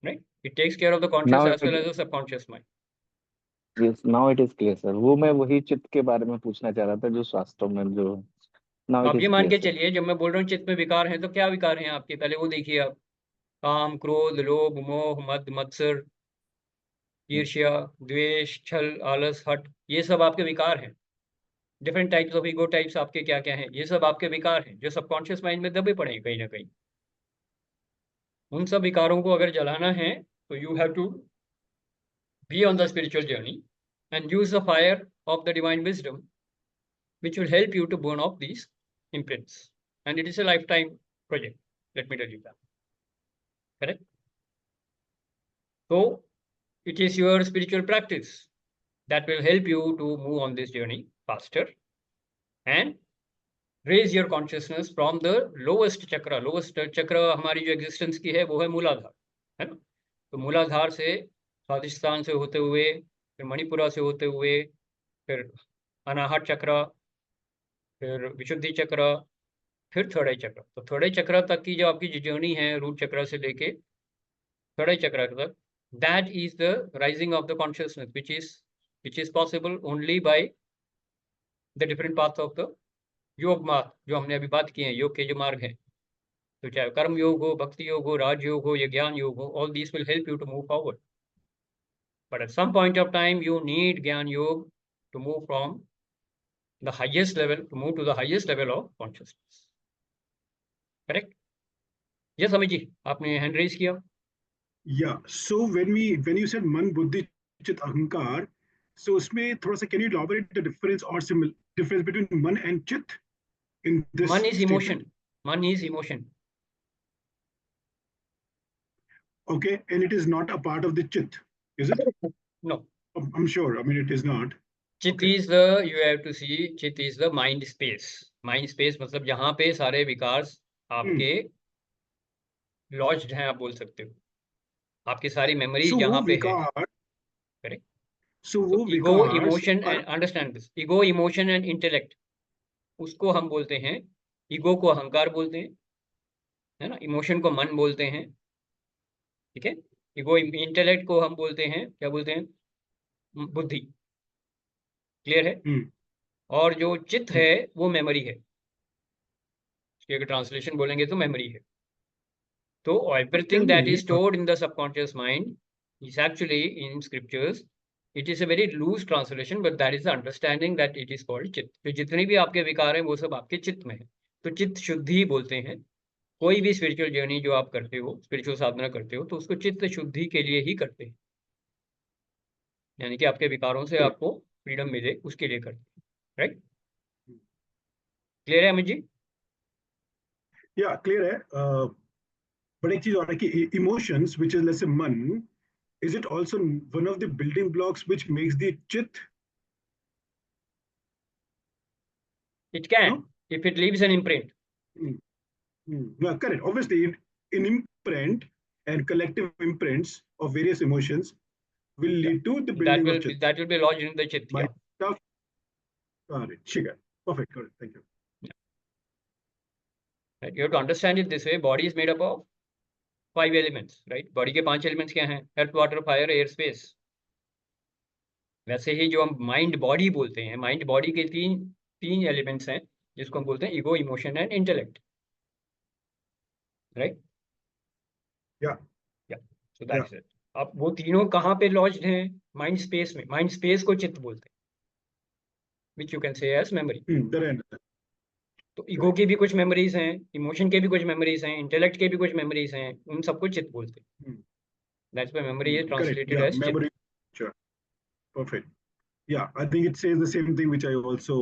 right? It takes care of the conscious Now as well as the subconscious mind. yes, now it is clear, sir. वो मैं वही चित्त के बारे में पूछना चाह रहा था जो शास्त्रों में जो. Now आप it ये is मान के clear, sir. चलिए, जब मैं बोल रहा हूँ चित्त में विकार हैं, तो क्या विकार हैं आपके, पहले वो देखिए आप. काम, क्रोध, लोभ, मोह, मद, मत्सर, ईर्ष्या, द्वेष, छल, आलस, हट, ये सब आपके विकार हैं. Different types of ego types आपके क्या क्या हैं, ये सब आपके विकार हैं जो सबकॉन्शियस माइंड में दबे पड़े हैं कहीं ना कहीं. उन सब विकारों को अगर जलाना है तो you have to be on the spiritual journey and use the fire of the divine wisdom, which will help you to burn off these imprints. And it is a lifetime project, let me tell you that. Correct? So, it is your spiritual practice that will help you to move on this journey faster and raise your consciousness from the lowest chakra. Lowest chakra हमारी जो existence की है वो है मूलाधार, है ना? तो मूलाधार से स्वादिष्ठान से होते हुए, फिर मणिपुरा से होते हुए, फिर अनाहत चक्र, फिर विशुद्धि चक्र, फिर थर्ड आई चक्र. तो थर्ड आई चक्र तक की जो आपकी जर्नी है, रूट चक्र से लेके थर्ड आई चक्र तक, that is the rising of the consciousness which is possible only by the different paths of the योग मार्ग, जो हमने अभी बात किए हैं, योग के जो मार्ग हैं. तो चाहे कर्म योग हो, भक्ति योग हो, राज योग हो या ज्ञान योग हो, all these will help you to move forward. But at some point of time, you need Gyan Yoga to move from the highest level, to move to the highest level of consciousness. Correct? Yes, Amiji, आपने hand raise किया. Yeah. So when you said man, buddhi, chit, ahankar, so उसमें थोड़ा सा can you elaborate the difference or difference between man and chit in this? Man is statement? emotion. Man is emotion. Okay, and it is not a part of the chit, is it? No. I'm sure. I mean, it is not. Chit Okay. is the, you have to see, chit is the mind space. Mind space मतलब जहाँ पे सारे विकार आपके lodged हैं, आप बोल सकते हो. आपकी सारी मेमोरी So जहाँ वो पे है. विकार, Correct? so वो So ego, विकार emotion and understand this. Ego, emotion and intellect. उसको हम बोलते हैं, ईगो को अहंकार बोलते हैं, है ना? इमोशन को मन बोलते हैं, ठीक है? इगो इंटेलेक्ट को हम बोलते हैं, क्या बोलते हैं, बुद्धि। क्लियर है? और जो चित्त है वो मेमोरी है। इसकी अगर ट्रांसलेशन बोलेंगे तो मेमोरी है। तो everything that is stored in the subconscious mind is actually in scriptures. It is a very loose translation, but that is the understanding that it is called चित्त। तो जितने भी आपके विकार हैं वो सब आपके चित्त में है। तो चित्त शुद्धि बोलते हैं। कोई भी स्पिरिचुअल जर्नी जो आप करते हो, स्पिरिचुअल साधना करते हो, तो उसको चित्त शुद्धि के लिए ही करते हैं, यानी कि आपके विकारों से आपको फ्रीडम मिले उसके लिए करते हैं। राइट? क्लियर है अमित जी? या क्लियर है। बट एक चीज और है कि emotions which is let's say मन, is it also one of the building blocks which makes the chit? It can, No? if it leaves an imprint. Yeah, correct. Obviously, in imprint and collective imprints of various emotions will lead to the building of chit. That will be lodged in the chit. My Yeah. stuff. Got it. Shiga. Perfect. Got it. Thank you. Right. You have to understand it this way. Body is made up of 5 elements, right? Body के 5 elements क्या हैं? Earth, water, fire, air, space. वैसे ही जो हम mind body बोलते हैं, mind body के तीन एलिमेंट्स हैं जिसको हम बोलते हैं ego, emotion and intellect. Right? या सो दैट इज इट। अब वो तीनों कहाँ पे लॉज्ड हैं? माइंड स्पेस में। माइंड स्पेस को चित्त बोलते हैं, which you can say as memory. तो ईगो की भी कुछ मेमोरीज हैं, इमोशन के भी कुछ मेमोरीज हैं, इंटेलेक्ट के भी कुछ मेमोरीज हैं, उन सबको चित्त बोलते हैं। That's why memory is translated as memory. Sure. Perfect. Yeah, I think it says the same thing which I also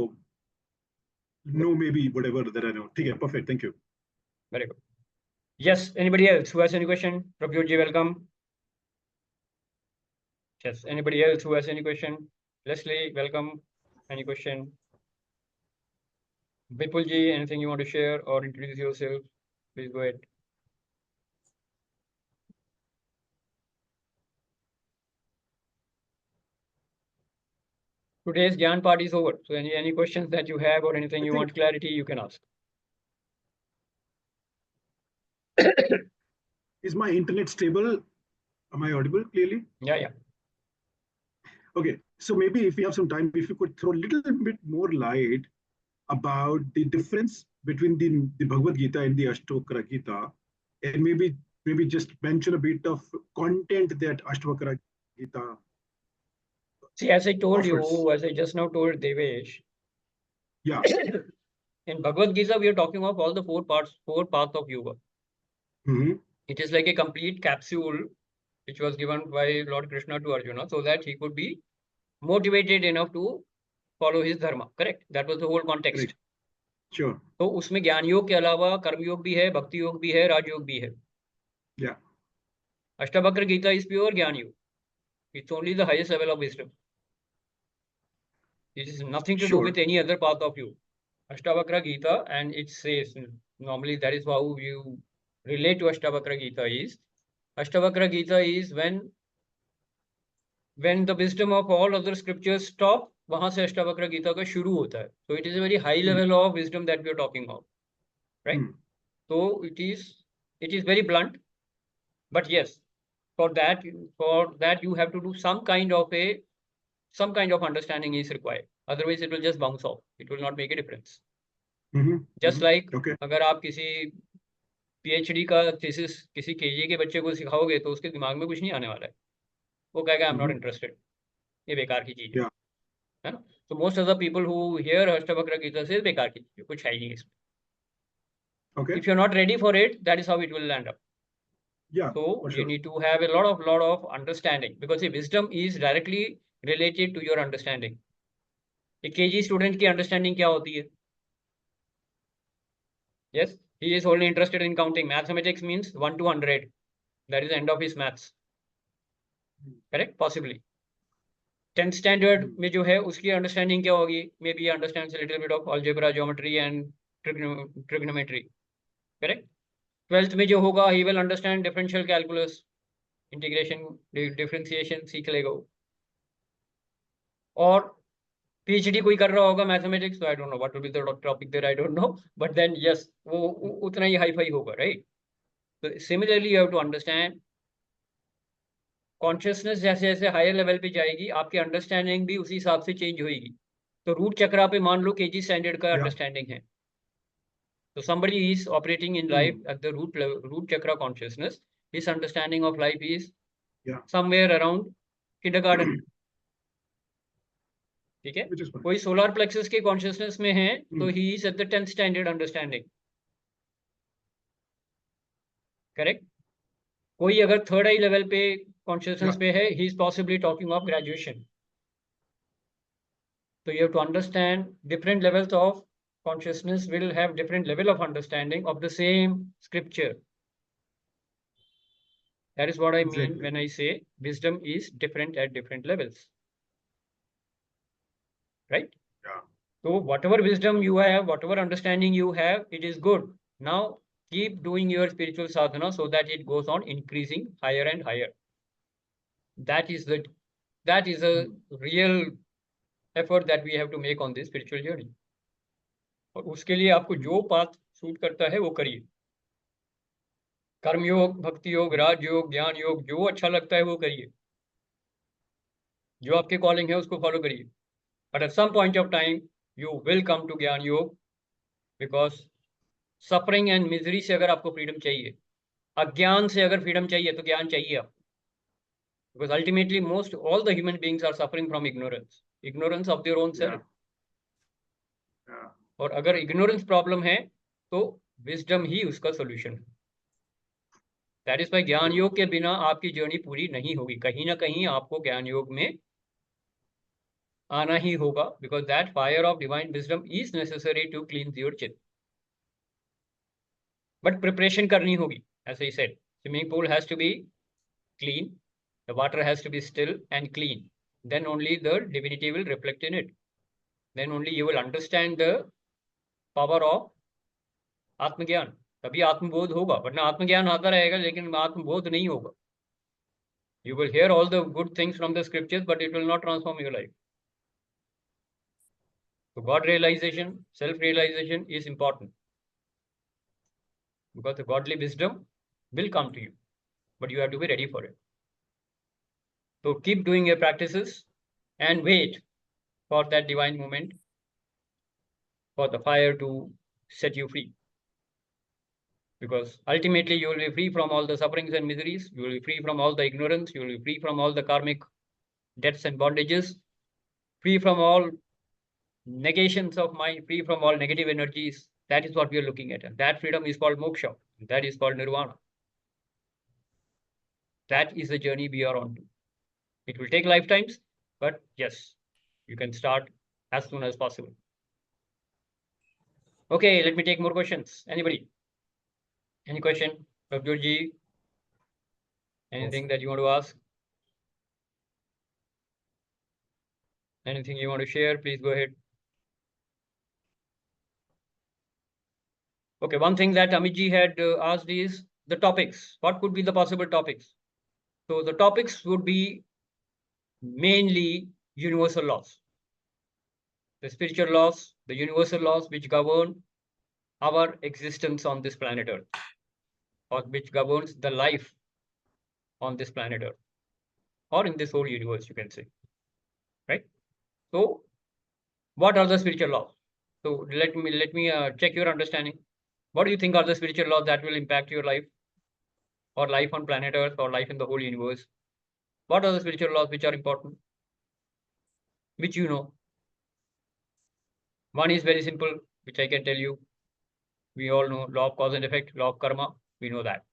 know, maybe whatever that I know. Okay, perfect. Thank you. Very good. Yes, anybody else who has any question? Prabhyut ji, welcome. Yes, anybody else who has any question? Leslie, welcome. Any question? Vipul ji, anything you want to share or introduce yourself? Please go ahead. Today's Gyan part is over. So any questions that you have or anything you want clarity, you can ask. Is my internet stable? Am I audible clearly? Yeah. Okay, so maybe if we have some time, if you could throw a little bit more light about the difference between the Bhagavad Gita and the Ashtavakra Gita, and maybe just mention a bit of content that Ashtavakra Gita. See, as I told offers. you, as I just now told Devesh, Yeah. in Bhagavad Gita, we are talking of all the 4 paths of yoga. It is like a complete capsule which was given by Lord Krishna to Arjuna so that he could be motivated enough to follow his dharma. Correct? That was the whole context. Correct. Sure. तो उसमें ज्ञान योग के अलावा कर्म योग भी है, भक्ति योग भी है, राजयोग भी है। Yeah. Ashtavakra Gita is pure ज्ञान योग. It's only the highest level of wisdom. It is nothing to do with any other path of you. Ashtavakra Gita, and it says, normally that is how you relate to Ashtavakra Gita is, Ashtavakra Gita is when the wisdom of all other scriptures stop, वहां से Ashtavakra Gita का शुरू होता है. So it is a very high level of wisdom that we are talking of, right? So it is very blunt, but yes, for that you have to do some kind of understanding is required. Otherwise, it will just bounce off. It will not make a difference. Just like अगर आप किसी PhD का thesis किसी KG के बच्चे को सिखाओगे तो उसके दिमाग में कुछ नहीं आने वाला है. वो कहेगा I'm not interested. ये बेकार की चीज है ना? So most of the people who hear Ashtavakra Gita say बेकार की चीज, कुछ है ही नहीं इसमें. Okay. If you're not ready for it, that is how it will land up. Yeah. So you need to have a lot of understanding, because the wisdom is directly related to your understanding. एक KG student की understanding क्या होती है? Yes, he is only interested in counting. Mathematics means 1 to 100. That is the end of his maths. Correct? Possibly. 10th standard में जो है उसकी understanding क्या होगी? Maybe he understands a little bit of algebra, geometry and trigonometry. Correct? 12th में जो होगा, he will understand differential calculus, integration, differentiation सीख लेगा वो. और PhD कोई कर रहा होगा मैथमेटिक्स, तो I don't know what will be the topic there, I don't know, but then yes, वो उतना ही हाई फाई होगा, right? So similarly, you have to understand consciousness जैसे जैसे हायर लेवल पे जाएगी, आपकी अंडरस्टैंडिंग भी उसी हिसाब से चेंज होगी। तो रूट चक्रा पे मान लो केजी स्टैंडर्ड का Yeah. अंडरस्टैंडिंग है, तो somebody is operating in life at the root level, root chakra consciousness, his understanding of life is Yeah. somewhere around kindergarten. ठीक है, Which is fine. कोई सोलर प्लेक्सस के consciousness में है तो Hmm. He is at the 10th standard understanding, correct. कोई अगर third आई level पे कॉन्शियसनेस Yeah. पे है, he is possibly talking of graduation. So you have to understand different levels of consciousness will have different level of understanding of the same scripture. That is what I mean Exactly. when I say wisdom is different at different levels. Right? Yeah. So whatever wisdom you have, whatever understanding you have, it is good. Now keep doing your spiritual sadhana so that it goes on increasing higher and higher. That is a real effort that we have to make on this spiritual journey. और उसके लिए आपको जो path suit करता है वो करिए। कर्म योग, भक्ति योग, राज योग, ज्ञान योग, जो अच्छा लगता है वो करिए, जो आपके कॉलिंग है उसको फॉलो करिए। But at some point of time you will come to gyan yoga, because suffering and misery से अगर आपको फ्रीडम चाहिए, अज्ञान से अगर फ्रीडम चाहिए तो ज्ञान चाहिए आपको, because ultimately most all the human beings are suffering from ignorance of their own self. Yeah. और अगर इग्नोरेंस प्रॉब्लम है तो विजडम ही उसका सोल्यूशन है। दैट इज वाई ज्ञान योग के बिना आपकी जर्नी पूरी नहीं होगी, कहीं ना कहीं आपको ज्ञान योग में आना ही होगा, because that fire of divine wisdom is necessary to clean your chitta. But preparation करनी होगी, ऐसे ही said swimming pool has to be clean, the water has to be still and clean, then only the divinity will reflect in it, then only you will understand the power of atmagyan, तभी आत्मबोध होगा। वरना आत्मज्ञान आता रहेगा लेकिन आत्मबोध नहीं होगा। You will hear all the good things from the scriptures, but it will not transform your life. So God realization, self-realization is important, because the godly wisdom will come to you, but you have to be ready for it. So keep doing your practices and wait for that divine moment, for the fire to set you free. Because ultimately you will be free from all the sufferings and miseries, you will be free from all the ignorance, you will be free from all the karmic debts and bondages, free from all negations of mind, free from all negative energies. That is what we are looking at. And that freedom is called moksha. That is called nirvana. That is the journey we are on to. It will take lifetimes, but yes, you can start as soon as possible. Okay, let me take more questions. Anybody? Any question? Dr. Ji? Anything that you want to ask? Anything you want to share? Please go ahead. Okay, one thing that Amit Ji had asked is the topics. What could be the possible topics? So the topics would be mainly universal laws, the spiritual laws, the universal laws which govern our existence on this planet Earth, or which governs the life on this planet Earth, or in this whole universe, you can say, right? So what are the spiritual laws? So let me check your understanding. What do you think are the spiritual laws that will impact your life, or life on planet Earth, or life in the whole universe? What are the spiritual laws which are important, which you know? One is very simple, which I can tell you. We all know law of cause and effect, law of karma. We know that.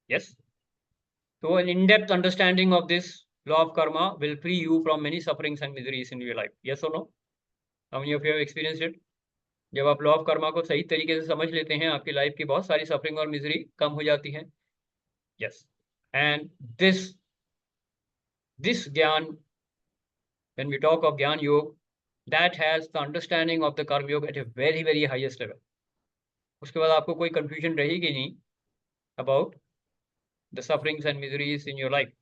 Yes. So an in-depth understanding of this law of karma will free you from many sufferings and miseries in your life. Yes or no? How many of you have experienced it? जब आप law of Karma को सही तरीके से समझ लेते हैं, आपकी लाइफ की बहुत सारी सफरिंग और मिजरी कम हो जाती है। Yes, and this gyan, when we talk of gyan yoga, that has the understanding of the karma yoga at a very very highest level. उसके बाद आपको कोई कंफ्यूजन रहेगी नहीं about the sufferings and miseries in your life.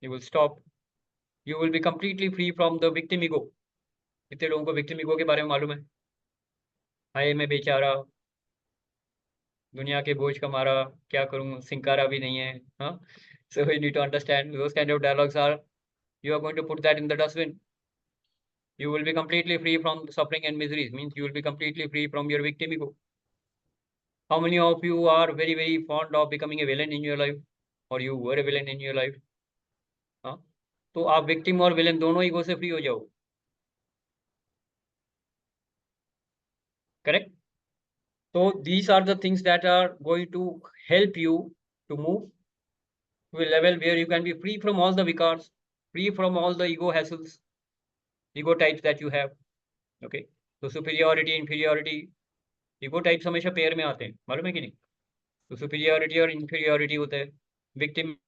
You will stop, you will be completely free from the victim ego. कितने लोगों को victim ego के बारे में मालूम है? हाय मैं बेचारा, दुनिया के बोझ का मारा, क्या करूं, सिंकारा भी नहीं है। हाँ, So you need to understand those kind of dialogues are, you are going to put that in the dustbin. You will be completely free from suffering and miseries, means you will be completely free from your victim ego. How many of you are very, very fond of becoming a villain in your life, or you were a villain in your life? हाँ, तो आप victim और villain दोनों ego से free हो जाओ. Correct? So these are the things that are going to help you to move to a level where you can be free from all the vikars, free from all the ego hassles, ego types that you have. Okay, so superiority, inferiority, ego types हमेशा pair में आते हैं, मालूम है कि नहीं? तो superiority और inferiority होता है. Victim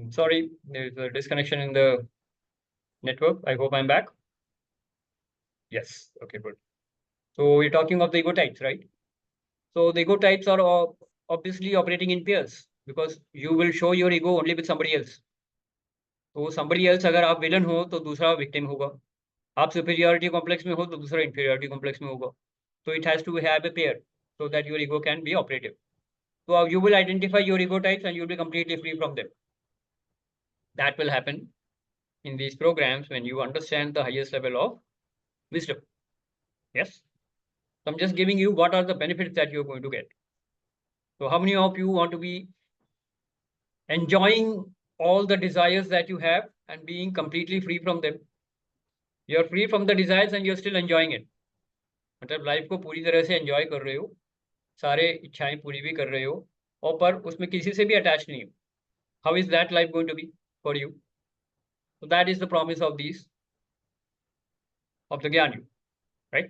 sorry, there is a disconnection in the network. I hope I'm back. Yes, okay, good. So we're talking of the ego types, right? So the ego types are obviously operating in pairs because you will show your ego only with somebody else. तो somebody else अगर आप villain हो तो दूसरा victim होगा. आप superiority complex में हो तो दूसरा inferiority complex में होगा. So it has to have a pair so that your ego can be operative. So you will identify your ego types and you'll be completely free from them. That will happen in these programs when you understand the highest level of wisdom. Yes. So I'm just giving you what are the benefits that you're going to get. So how many of you want to be enjoying all the desires that you have and being completely free from them? You're free from the desires and you're still enjoying it. मतलब life को पूरी तरह से enjoy कर रहे हो, सारे इच्छाएं पूरी भी कर रहे हो, और पर उसमें किसी से भी अटैच नहीं हो. How is that life going to be for you? So that is the promise of these, of the Gyan Yuga, right?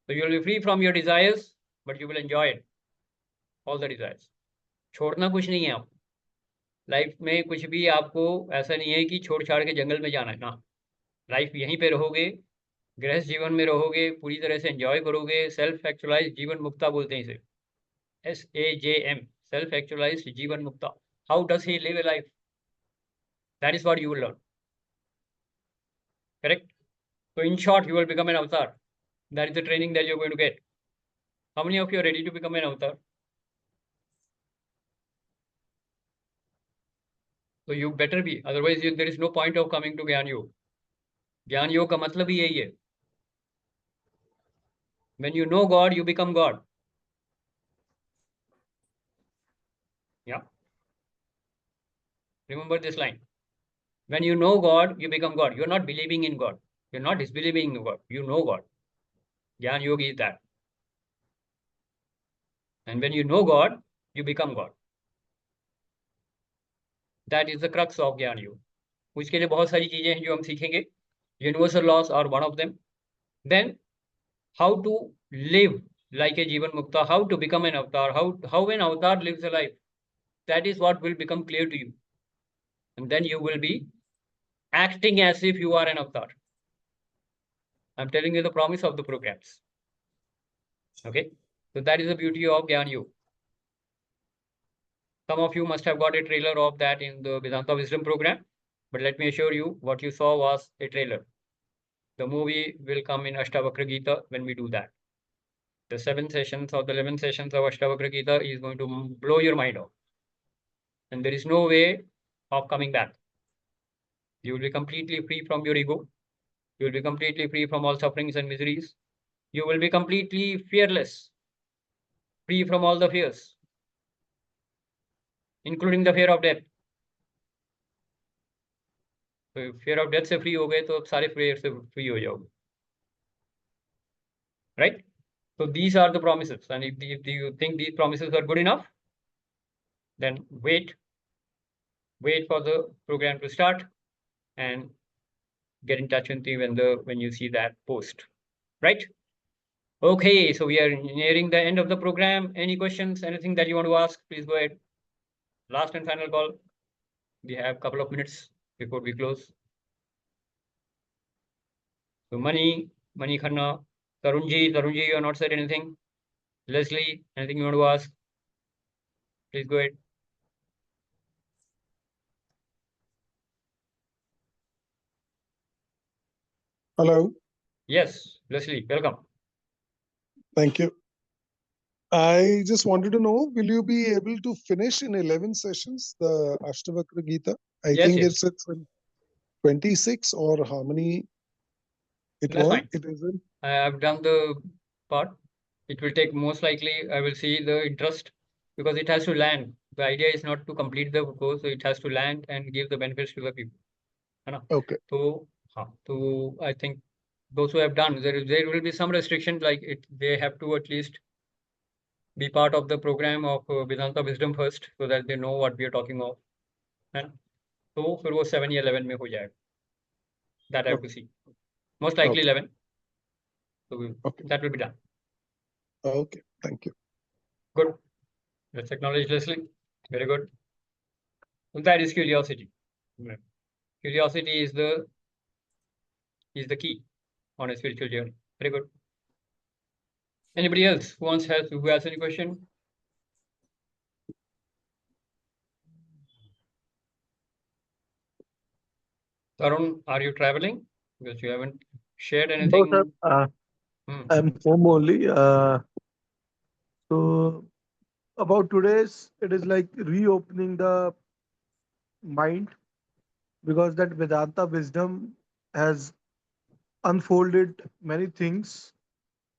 So you will be free from your desires, but you will enjoy it, all the desires. छोड़ना कुछ नहीं है. आप life में कुछ भी आपको ऐसा नहीं है कि छोड़ छाड़ के जंगल में जाना है ना. लाइफ यहीं पे रहोगे, गृहस्थ जीवन में रहोगे, पूरी तरह से एंजॉय करोगे. सेल्फ एक्चुअलाइज जीवन मुक्ता बोलते हैं इसे, SAJM, सेल्फ एक्चुअलाइज जीवन मुक्ता. How does he live a life? That is what you will learn. Correct? So in short, you will become an avatar. That is the training that you're going to get. How many of you are ready to become an avatar? So you better be, otherwise there is no point of coming to Gyan Yoga. Gyan Yoga का मतलब ही यही है. When you know God, you become God. Yeah. Remember this line. When you know God, you become God. You're not believing in God. You're not disbelieving in God. You know God. Gyan Yoga is that. And when you know God, you become God. That is the crux of Gyan Yoga. उसके लिए बहुत सारी चीजें हैं जो हम सीखेंगे. Universal laws are one of them. Then how to live like a Jivan Mukta, how to become an avatar, how an avatar lives a life. That is what will become clear to you. And then you will be acting as if you are an avatar. I'm telling you the promise of the programs. Okay. So that is the beauty of Gyan Yoga. Some of you must have got a trailer of that in the Vedanta Wisdom program. But let me assure you, what you saw was a trailer. The movie will come in Ashtavakra Gita when we do that. The 7 sessions or the 11 sessions of Ashtavakra Gita is going to blow your mind off. And there is no way of coming back. You will be completely free from your ego. You will be completely free from all sufferings and miseries. You will be completely fearless, free from all the fears, including the fear of death. So fear of death से free हो गए तो अब सारे fear से free हो जाओगे. Right? So these are the promises. And if you think these promises are good enough, then wait for the program to start and get in touch with me when you see that post. Right? Okay, so we are nearing the end of the program. Any questions, anything that you want to ask, please go ahead. Last and final call. We have a couple of minutes before we close. So Mani Khanna, Tarunji, you have not said anything. Leslie, anything you want to ask? Please go ahead. Hello. Yes, Leslie, welcome. Thank you. I just wanted to know, will you be able to finish in 11 sessions the Ashtavakra Gita? I Yes, think yes. it's at 26 or how many it That's was? fine. It isn't. I have done the part. It will take most likely, I will see the interest because it has to land. The idea is not to complete the course, so it has to land and give the benefits to the people. है ना? Okay. So, हाँ, तो I think those who have done, there will be some restriction like it. They have to at least be part of the program of Vedanta Wisdom first, so that they know what we are talking of. है ना? तो फिर वो 7 या 11 में हो जाएगा. That I have to see. Most likely Okay. 11. So Okay. that will be done. Okay. Thank you. Good. Let's acknowledge Leslie. Very good. So that is curiosity. Curiosity is the key on a spiritual journey. Very good. Anybody else who has any question? Tarun, are you traveling? Because you haven't shared anything. No, sir. I'm home only. So about today's, it is like reopening the mind, because that Vedanta wisdom has unfolded many things,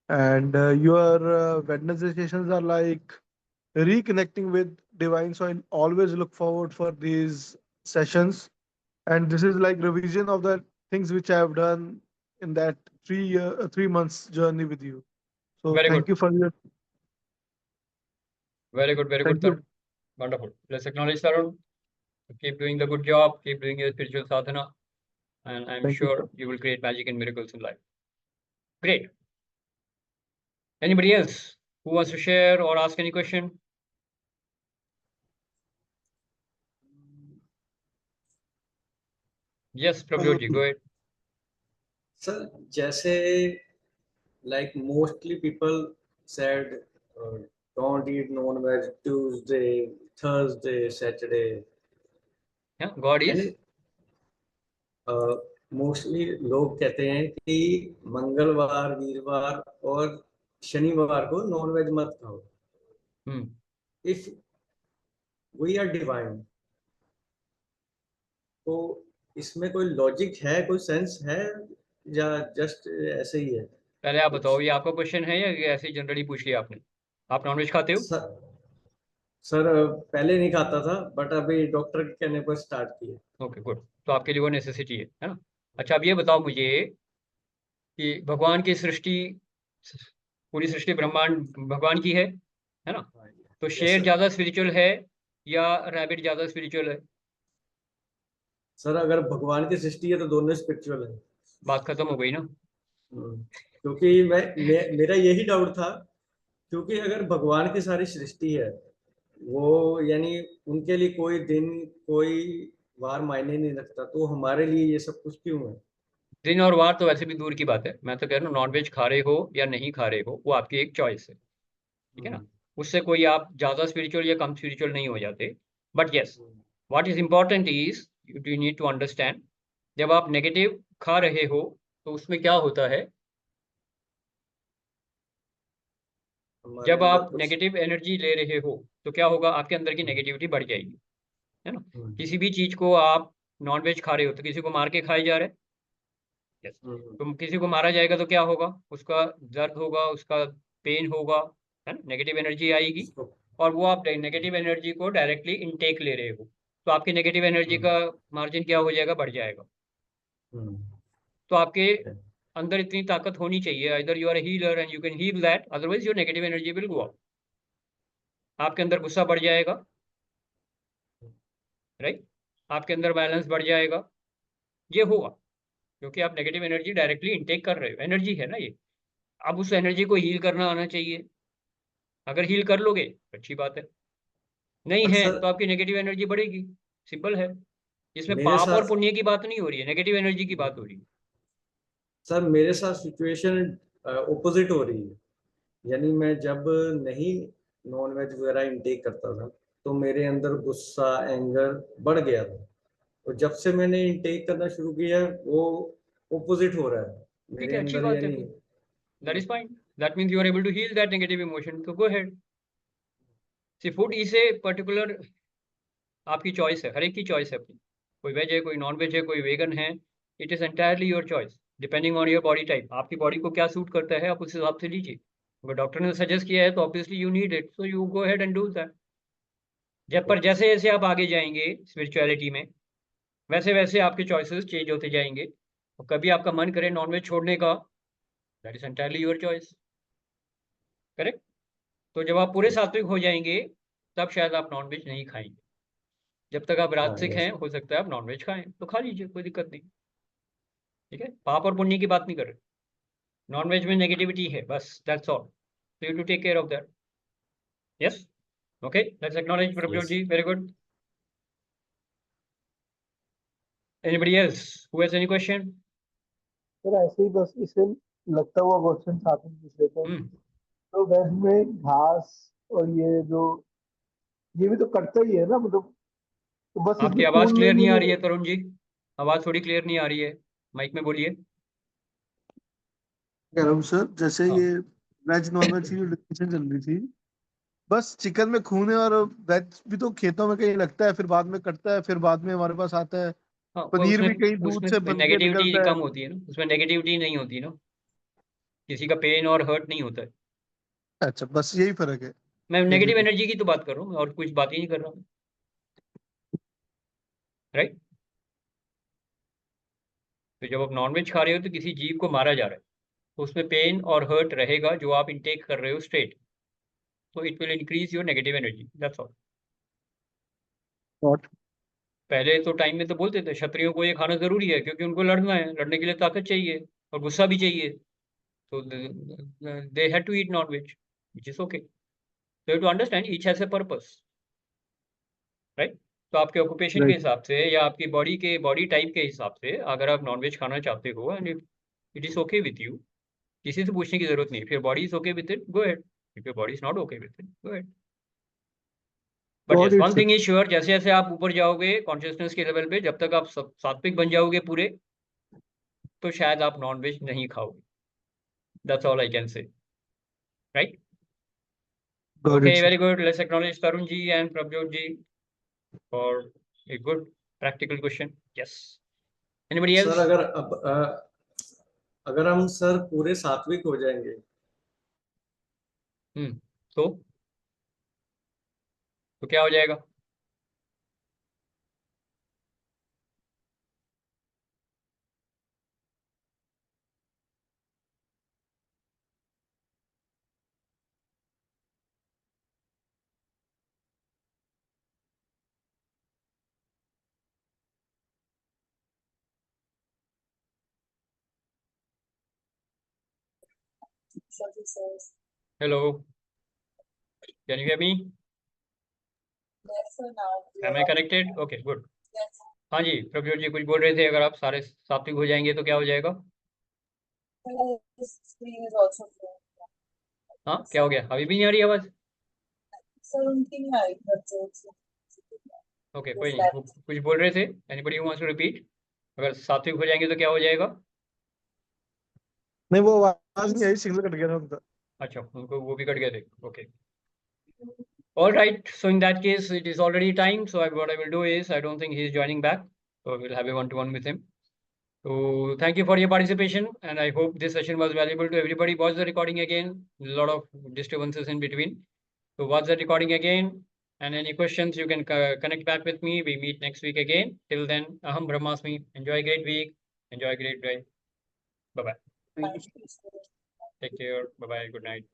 and your Wednesday sessions are like reconnecting with divine. So I always look forward for these sessions, and this is like revision of the things which I have done in that 3 months journey with you. So Very thank good. you for your. Very good. Very good, Thank you. Tarun. Wonderful. Let's acknowledge Tarun. Keep doing the good job. Keep doing your spiritual sadhana. And I'm Thank you, sure sir. you will create magic and miracles in life. Great. Anybody else who wants to share or ask any question? Yes, Prabhuji, go ahead. Sir, जैसे like mostly people said, don't eat non-veg Tuesday, Thursday, Saturday. Yeah, God is. Mostly लोग कहते हैं कि मंगलवार, वीरवार और शनिवार को नॉनवेज मत खाओ. इफ वी आर डिवाइन, तो इसमें कोई लॉजिक है, कोई सेंस है, या जस्ट ऐसे ही है? पहले आप बताओ, ये आपका क्वेश्चन है या ये ऐसे ही जनरली पूछ लिया आपने? आप नॉनवेज खाते हो? सर पहले नहीं खाता था, बट अभी डॉक्टर के कहने पर स्टार्ट किया. Okay, good. तो आपके लिए वो नेसेसिटी है ना? अच्छा, अब ये बताओ मुझे कि भगवान की सृष्टि, पूरी सृष्टि ब्रह्मांड भगवान की है ना? तो शेर ज्यादा स्पिरिचुअल है या रैबिट ज्यादा स्पिरिचुअल है? सर अगर भगवान की सृष्टि है तो दोनों स्पिरिचुअल है. बात खत्म हो गई ना? क्योंकि मेरा यही डाउट था, क्योंकि अगर भगवान की सारी सृष्टि है, वो यानी उनके लिए कोई दिन, कोई वार मायने नहीं रखता, तो हमारे लिए ये सब कुछ क्यों है? दिन और वार तो वैसे भी दूर की बात है. मैं तो कह रहा हूँ नॉनवेज खा रहे हो या नहीं खा रहे हो, वो आपकी एक चॉइस है. ठीक है ना? उससे कोई आप ज्यादा स्पिरिचुअल या कम स्पिरिचुअल नहीं हो जाते. But yes, what is important is you need to understand, जब आप नेगेटिव खा रहे हो तो उसमें क्या होता है? जब आप नेगेटिव एनर्जी ले रहे हो तो क्या होगा? आपके अंदर की नेगेटिविटी बढ़ जाएगी, है ना? किसी भी चीज को आप नॉनवेज खा रहे हो तो किसी को मार के खाए जा रहे हैं. यस. तो किसी को मारा जाएगा तो क्या होगा? उसका दर्द होगा, उसका पेन होगा, है ना? नेगेटिव एनर्जी आएगी, और वो आप नेगेटिव एनर्जी को डायरेक्टली इनटेक ले रहे हो, तो आपकी नेगेटिव एनर्जी का मार्जिन क्या हो जाएगा? बढ़ जाएगा. तो आपके अंदर इतनी ताकत होनी चाहिए, either you are a healer and you can heal that, otherwise your negative energy will go up. आपके अंदर गुस्सा बढ़ जाएगा, राइट? आपके अंदर बैलेंस बढ़ जाएगा. ये होगा क्योंकि आप नेगेटिव एनर्जी डायरेक्टली इनटेक कर रहे हो. एनर्जी है ना ये. अब उस एनर्जी को हील करना आना चाहिए. अगर हील कर लोगे अच्छी बात है, नहीं है तो आपकी नेगेटिव एनर्जी बढ़ेगी. सिंपल है. इसमें पाप और पुण्य की बात नहीं हो रही है, नेगेटिव एनर्जी की बात हो रही है. सर मेरे साथ सिचुएशन ऑपोजिट हो रही है. यानी मैं जब नहीं नॉनवेज वगैरह इंटेक करता था तो मेरे अंदर गुस्सा, एंगर बढ़ गया था. तो जब से मैंने इंटेक करना शुरू किया वो ऑपोजिट हो रहा है. ठीक है, अच्छी बात है. That is fine. that means you are able to heal that negative emotion. So go ahead. See, food is a particular आपकी चॉइस है, हर एक की चॉइस है अपनी. कोई वेज है, कोई नॉन वेज है, कोई वेगन है. It is entirely your choice depending on your body type. आपकी बॉडी को क्या सूट करता है आप उस हिसाब से लीजिए. अगर डॉक्टर ने सजेस्ट किया है तो obviously you need it, so you go ahead and do that. जब पर जैसे जैसे आप आगे जाएंगे स्पिरिचुअलिटी में, वैसे वैसे आपके चॉइसेस चेंज होते जाएंगे. और कभी आपका मन करे नॉनवेज छोड़ने का, that is entirely your choice. Correct. तो जब आप पूरे सात्विक हो जाएंगे तब शायद आप नॉनवेज नहीं खाएंगे. जब तक आप राजसिक हैं हो सकता है आप नॉनवेज खाएं, तो खा लीजिए, कोई दिक्कत नहीं. ठीक है, पाप और पुण्य की बात नहीं कर रहे. नॉनवेज में नेगेटिविटी है बस, that's all. So you to take care of that. Yes, okay, let's acknowledge Prabhjot ji. Very good. Anybody else who has any question? Sir ऐसे ही बस इसे लगता हुआ क्वेश्चन साथ में पूछ लेते हैं. तो वेज में घास और ये जो ये भी तो कटता ही है ना, मतलब तो बस आपकी आवाज क्लियर नहीं आ रही है तरुण जी. आवाज थोड़ी क्लियर नहीं आ रही है, माइक में बोलिए. कह रहा हूँ सर, जैसे हाँ. ये वेज नॉन वेज की जो डिस्कशन चल रही थी, बस चिकन में खून है और वेज भी तो खेतों में कहीं लगता है, फिर बाद में कटता है, फिर बाद में हमारे पास आता है. हाँ, पनीर भी कहीं दूध उसमें से बन के नेगेटिविटी निकलता है. कम होती है ना, उसमें नेगेटिविटी नहीं होती ना, किसी का पेन और हर्ट नहीं होता है. अच्छा, बस यही फर्क है. मैं नेगेटिव एनर्जी की तो बात कर रहा हूँ और कुछ बात ही नहीं कर रहा हूँ. राइट. तो जब आप नॉनवेज खा रहे हो तो किसी जीव को मारा जा रहा है, तो उसमें पेन और हर्ट रहेगा जो आप इनटेक कर रहे हो स्ट्रेट. तो it will increase your negative energy, that's all. पहले तो टाइम में तो बोलते थे क्षत्रियों को ये खाना जरूरी है क्योंकि उनको लड़ना है, लड़ने के लिए ताकत चाहिए और गुस्सा भी चाहिए. तो they had to eat nonveg, which is okay. So you have to understand each has a purpose, right? तो आपके ऑक्यूपेशन के हिसाब से या आपकी बॉडी टाइप के हिसाब से अगर आप नॉनवेज खाना चाहते हो and it is okay with you, किसी से पूछने की जरूरत नहीं. फिर body is okay with it, go ahead. If your body is not okay with it, go ahead. But yes, one thing is sure, जैसे जैसे आप ऊपर जाओगे कॉन्शियसनेस के लेवल पे, जब तक आप सात्विक बन जाओगे पूरे, तो शायद आप नॉनवेज नहीं खाओगे. That's all I can say. Right. Okay, very good. Let's acknowledge Tarun ji and Prabjot ji for a good practical question. Yes. Anybody else? Sir अगर हम सर पूरे सात्विक हो जाएंगे तो क्या हो जाएगा? Hello. Can you hear me? Yes, sir, now. Am I connected? Okay, good. Yes. हाँ जी, प्रभजोत जी कुछ बोल रहे थे, अगर आप सारे सात्विक हो जाएंगे तो क्या हो जाएगा? This screen is also full. हाँ, क्या हो गया? अभी भी नहीं आ रही आवाज? Sir, उनकी नहीं आ रही प्रभजोत से. ओके, कोई नहीं. वो कुछ बोल रहे थे. Anybody who wants to repeat? अगर सात्विक हो जाएंगे तो क्या हो जाएगा? नहीं, वो आवाज नहीं आई, सिग्नल कट गया था उनका. अच्छा, उनको वो भी कट गए थे. Okay. All right. So in that case, it is already time. So what I will do is, I don't think he is joining back. So we'll have a one-to-one with him. So thank you for your participation, and I hope this session was valuable to everybody. Watch the recording again. A lot of disturbances in between. So watch the recording again. And any questions, you can connect back with me. We meet next week again. Till then, Aham Brahmasmi. Enjoy a great week. Enjoy a great day. Bye-bye. Thank you. Take care. Bye-bye. Good night.